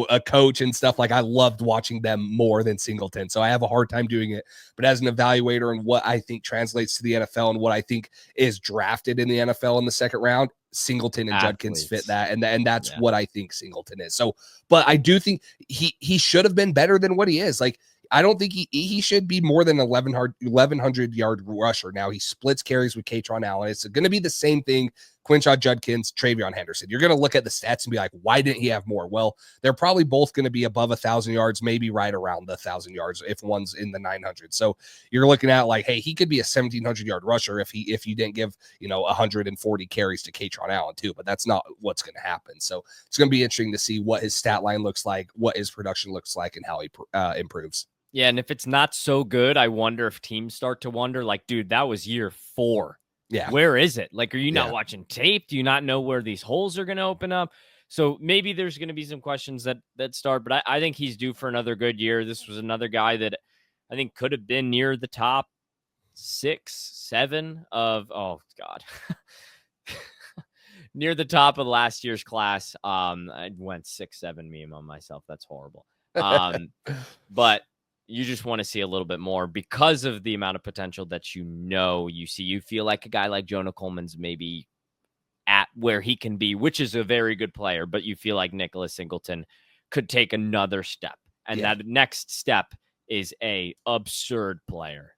S1: a coach and stuff, like, I loved watching them more than Singleton. So I have a hard time doing it. But as an evaluator and what I think translates to the NFL and what I think is drafted in the NFL in the second round, Singleton and Judkins fit that. And that's what I think Singleton is. So, but I do think he should have been better than what he is. Like, I don't think he should be more than 1,100 yard rusher. Now he splits carries with Katron Allen. It's going to be the same thing. Quinshon Judkins, Travion Henderson. You're going to look at the stats and be like, why didn't he have more? Well, they're probably both going to be above 1,000 yards, maybe right around the 1,000 yards if one's in the 900. So you're looking at like, hey, he could be a 1,700 yard rusher if you didn't give 140 carries to Katron Allen too. But that's not what's going to happen. So it's going to be interesting to see what his stat line looks like, what his production looks like, and how he improves.
S2: Yeah, and if it's not so good, I wonder if teams start to wonder, like, dude, that was year 4.
S1: Yeah.
S2: Where is it? Like, are you not watching tape? Do you not know where these holes are going to open up? So maybe there's going to be some questions that start, but I think he's due for another good year. This was another guy that I think could have been near the top 6, 7 of, oh God, near the top of last year's class. I went 6, 7 meme on myself. That's horrible. But you just want to see a little bit more because of the amount of potential that you see. You feel like a guy like Jonah Coleman's maybe at where he can be, which is a very good player, but you feel like Nicholas Singleton could take another step. And that next step is a absurd player.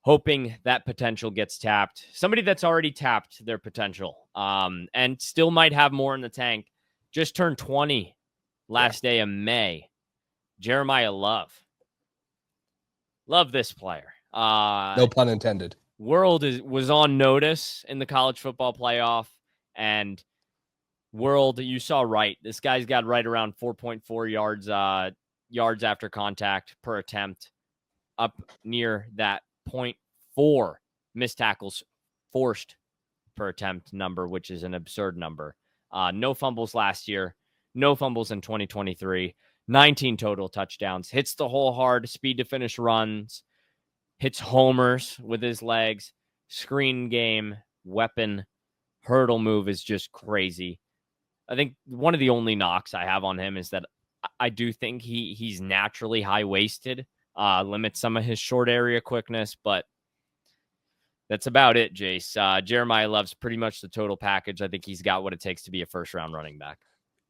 S2: Hoping that potential gets tapped. Somebody that's already tapped their potential and still might have more in the tank. Just turned 20 last day of May. Jeremiyah Love. Love this player.
S1: No pun intended.
S2: World was on notice in the college football playoff, and World, you saw right. This guy's got right around 4.4 yards after contact per attempt, up near that 0.4 missed tackles forced per attempt number, which is an absurd number. No fumbles last year, no fumbles in 2023. 19 total touchdowns, hits the hole hard, speed to finish runs, hits homers with his legs, screen game, weapon, hurdle move is just crazy. I think one of the only knocks I have on him is that I do think he's naturally high-waisted, limits some of his short area quickness, but that's about it, Jace. Jeremiyah Love's pretty much the total package. I think he's got what it takes to be a first-round running back.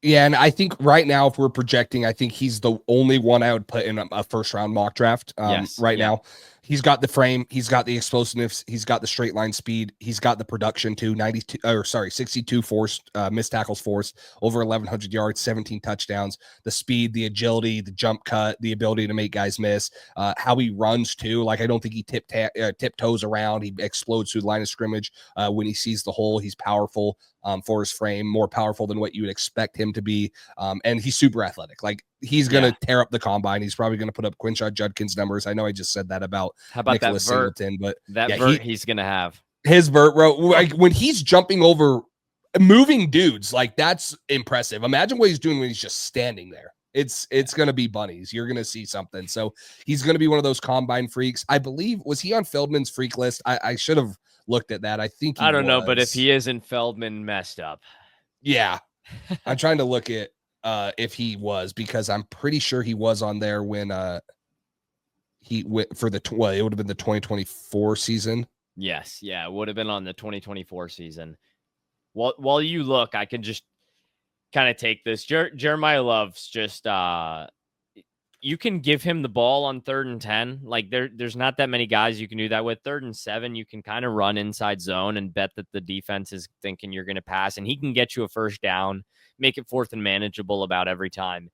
S1: Yeah, and I think right now, if we're projecting, I think he's the only one I would put in a first-round mock draft now. He's got the frame, he's got the explosiveness, he's got the straight line speed, he's got the production too. 62 forced missed tackles forced, over 1,100 yards, 17 touchdowns. The speed, the agility, the jump cut, the ability to make guys miss. How he runs too. Like I don't think he tiptoes around. He explodes through the line of scrimmage when he sees the hole. He's powerful for his frame, more powerful than what you would expect him to be. And he's super athletic. Like he's going to tear up the combine. He's probably going to put up Quinshon Judkins numbers. I know I just said that about Nicholas Singleton, but
S2: he's going to have
S1: his vert row. Like when he's jumping over moving dudes, like that's impressive. Imagine what he's doing when he's just standing there. It's going to be bunnies. You're going to see something. So he's going to be one of those combine freaks. I believe, was he on Feldman's freak list? I should have looked at that. I think
S2: I don't know, but if he isn't, Feldman messed up.
S1: Yeah. I'm trying to look at if he was, because I'm pretty sure he was on there when he went for it would have been the 2024 season.
S2: Yes, yeah, it would have been on the 2024 season. While you look, I can just kind of take this. Jeremiyah Love's just you can give him the ball on 3rd and 10. Like there's not that many guys you can do that with. 3rd and 7, you can kind of run inside zone and bet that the defense is thinking you're going to pass, and he can get you a first down, make it 4th and manageable about every time.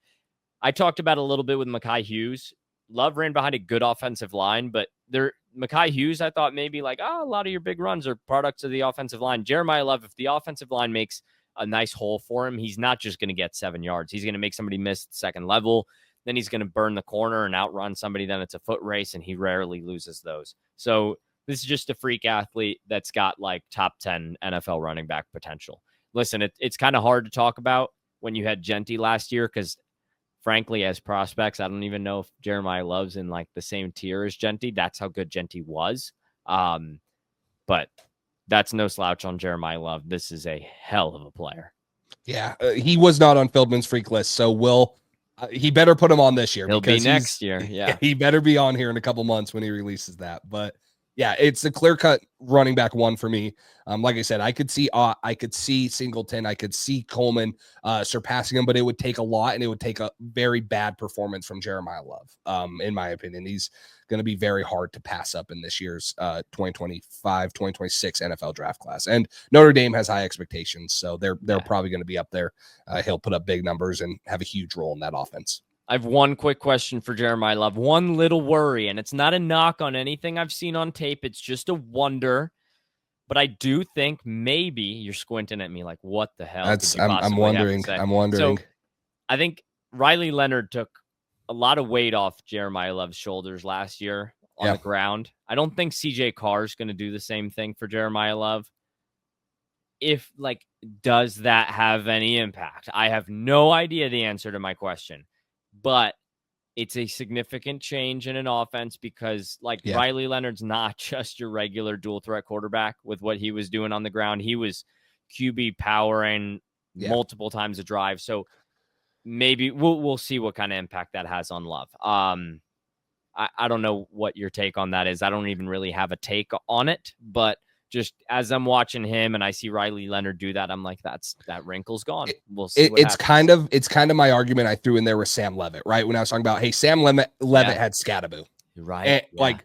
S2: I talked about a little bit with Mekhi Hughes. Love ran behind a good offensive line, but Mekhi Hughes, I thought maybe like, a lot of your big runs are products of the offensive line. Jeremiyah Love, if the offensive line makes a nice hole for him, he's not just going to get 7 yards. He's going to make somebody miss the second level. Then he's going to burn the corner and outrun somebody. Then it's a foot race, and he rarely loses those. So this is just a freak athlete that's got like top 10 NFL running back potential. Listen, it's kind of hard to talk about when you had Genty last year, because frankly, as prospects, I don't even know if Jeremiyah Love's in like the same tier as Genty. That's how good Genty was. But that's no slouch on Jeremiyah Love. This is a hell of a player.
S1: Yeah, he was not on Feldman's freak list, so he better put him on this year.
S2: He'll be next year. Yeah,
S1: he better be on here in a couple months when he releases that. But Yeah, it's a clear-cut running back one for me. Like I said, I could see Singleton, I could see Coleman surpassing him, but it would take a lot, and it would take a very bad performance from Jeremiyah Love. In my opinion, he's going to be very hard to pass up in this year's 2026 NFL draft class. And Notre Dame has high expectations, so they're probably going to be up there. He'll put up big numbers and have a huge role in that offense.
S2: I have one quick question for Jeremiyah Love. One little worry, and it's not a knock on anything I've seen on tape. It's just a wonder. But I do think maybe you're squinting at me like, what the hell?
S1: I'm wondering.
S2: So I think Riley Leonard took a lot of weight off Jeremiyah Love's shoulders last year on the ground. I don't think CJ Carr is going to do the same thing for Jeremiyah Love. Does that have any impact? I have no idea the answer to my question. But it's a significant change in an offense because Riley Leonard's not just your regular dual threat quarterback with what he was doing on the ground. He was QB powering multiple times a drive. So maybe we'll see what kind of impact that has on Love. I don't know what your take on that is. I don't even really have a take on it, but just as I'm watching him and I see Riley Leonard do that, I'm like, that wrinkle's gone. We'll see. It's
S1: kind of my argument I threw in there with Sam Levitt, right? When I was talking about, hey, Sam Levitt had Scatterbo,
S2: right?
S1: And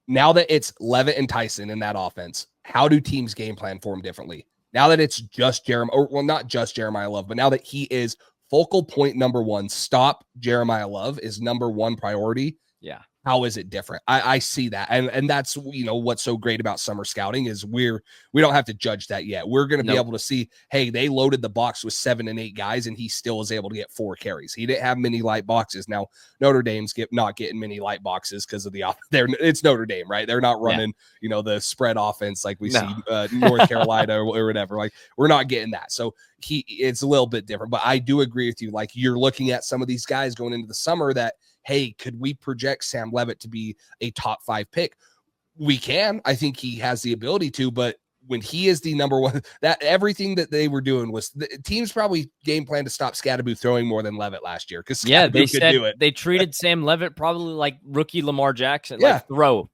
S1: now that it's Levitt and Tyson in that offense, how do teams game plan for him differently? Now that it's just not just Jeremiyah Love, but now that he is focal point number one, stop Jeremiyah Love is number one priority.
S2: Yeah.
S1: How is it different? I see that. And that's, what's so great about summer scouting is we don't have to judge that yet. We're going to be able to see, hey, they loaded the box with 7 and 8 guys and he still is able to get 4 carries. He didn't have many light boxes. Now Notre Dame's not getting many light boxes because of it's Notre Dame, right? They're not running, the spread offense like we see North Carolina or whatever. Like we're not getting that. So it's a little bit different, but I do agree with you. Like you're looking at some of these guys going into the summer that, hey, could we project Sam Levitt to be a top 5 pick? We can. I think he has the ability to, but when he is the number one, that everything that they were doing was the teams probably game plan to stop Scatterbo throwing more than Levitt last year because
S2: they said do it. They treated Sam Levitt probably like rookie Lamar Jackson. Like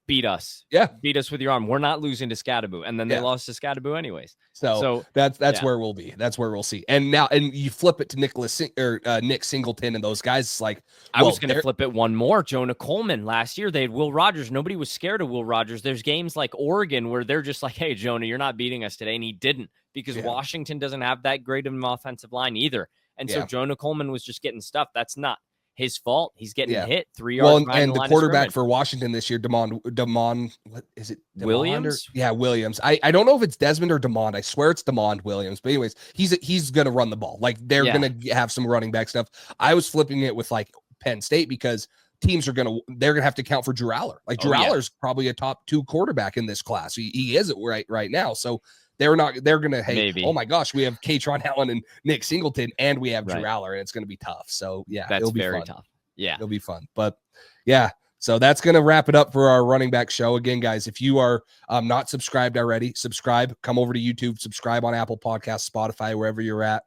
S2: beat us, beat us with your arm. We're not losing to Scatterbo, and then they lost to Scatterbo anyways. So that's where we'll be. That's where we'll see. And now, and you flip it to Nick Singleton and those guys. It's like I was going to flip it one more. Jonah Coleman last year. They had Will Rogers. Nobody was scared of Will Rogers. There's games like Oregon where they're just like, hey, Jonah, you're not beating us today, and he didn't because Washington doesn't have that great of an offensive line either. And so Jonah Coleman was just getting stuff. That's not his fault. He's getting hit 3 yards.
S1: Well, and the quarterback for Washington this year, Demond, what is it?
S2: Williams?
S1: Williams. I don't know if it's Desmond or Demond. I swear it's Demond Williams. But anyways, he's gonna run the ball. Like they're gonna have some running back stuff. I was flipping it with like Penn State because teams they're gonna have to count for Drew Aller. Like Drew Aller's probably a top 2 quarterback in this class. He is it right now. So they're gonna oh my gosh, we have Katron Allen and Nick Singleton, and we have Drew Aller, and it's gonna be tough. So
S2: it'll be very tough. Yeah,
S1: it'll be fun. But so that's gonna wrap it up for our running back show. Again, guys, if you are not subscribed already, subscribe. Come over to YouTube, subscribe on Apple Podcasts, Spotify, wherever you're at.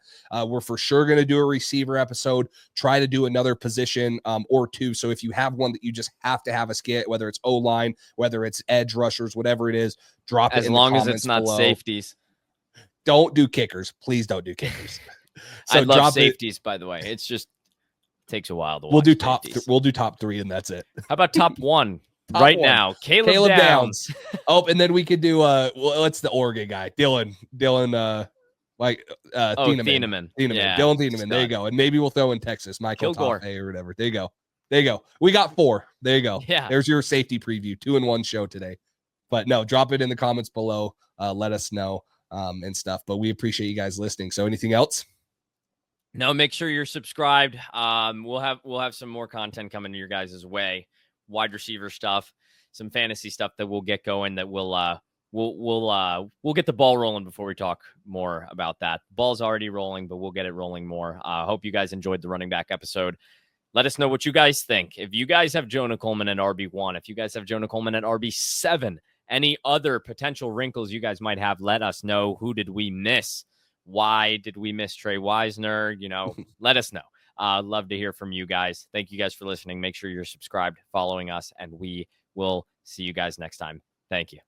S1: We're for sure gonna do a receiver episode. Try to do another position or 2. So if you have one that you just have to have us get, whether it's O-line, whether it's edge rushers, whatever it is, drop it in the comments
S2: as long as it's not
S1: below.
S2: Safeties.
S1: Don't do kickers. Please don't do kickers.
S2: So I love safeties, by the way. It's just takes a while to watch.
S1: We'll do top 3, and that's it.
S2: How about top 1 now? Caleb Downs.
S1: And then we could do what's the Oregon guy? Dylan Thieneman.
S2: Thieneman.
S1: Dylan Thieneman. There you go. And maybe we'll throw in Texas, Michael Toffey or whatever. There you go. We got 4. There you go.
S2: Yeah.
S1: There's your safety preview. 2-in-1 show today. But no, drop it in the comments below. Let us know and stuff. But we appreciate you guys listening. So anything else?
S2: No, make sure you're subscribed. We'll have some more content coming to your guys' way. Wide receiver stuff, some fantasy stuff that we'll get going. That we'll get the ball rolling before we talk more about that. The ball's already rolling, but we'll get it rolling more. Hope you guys enjoyed the running back episode. Let us know what you guys think. If you guys have Jonah Coleman at RB1, if you guys have Jonah Coleman at RB7, any other potential wrinkles you guys might have, let us know. Who did we miss? Why did we miss Trey Wisner? Let us know. Love to hear from you guys. Thank you guys for listening. Make sure you're subscribed, following us, and we will see you guys next time. Thank you.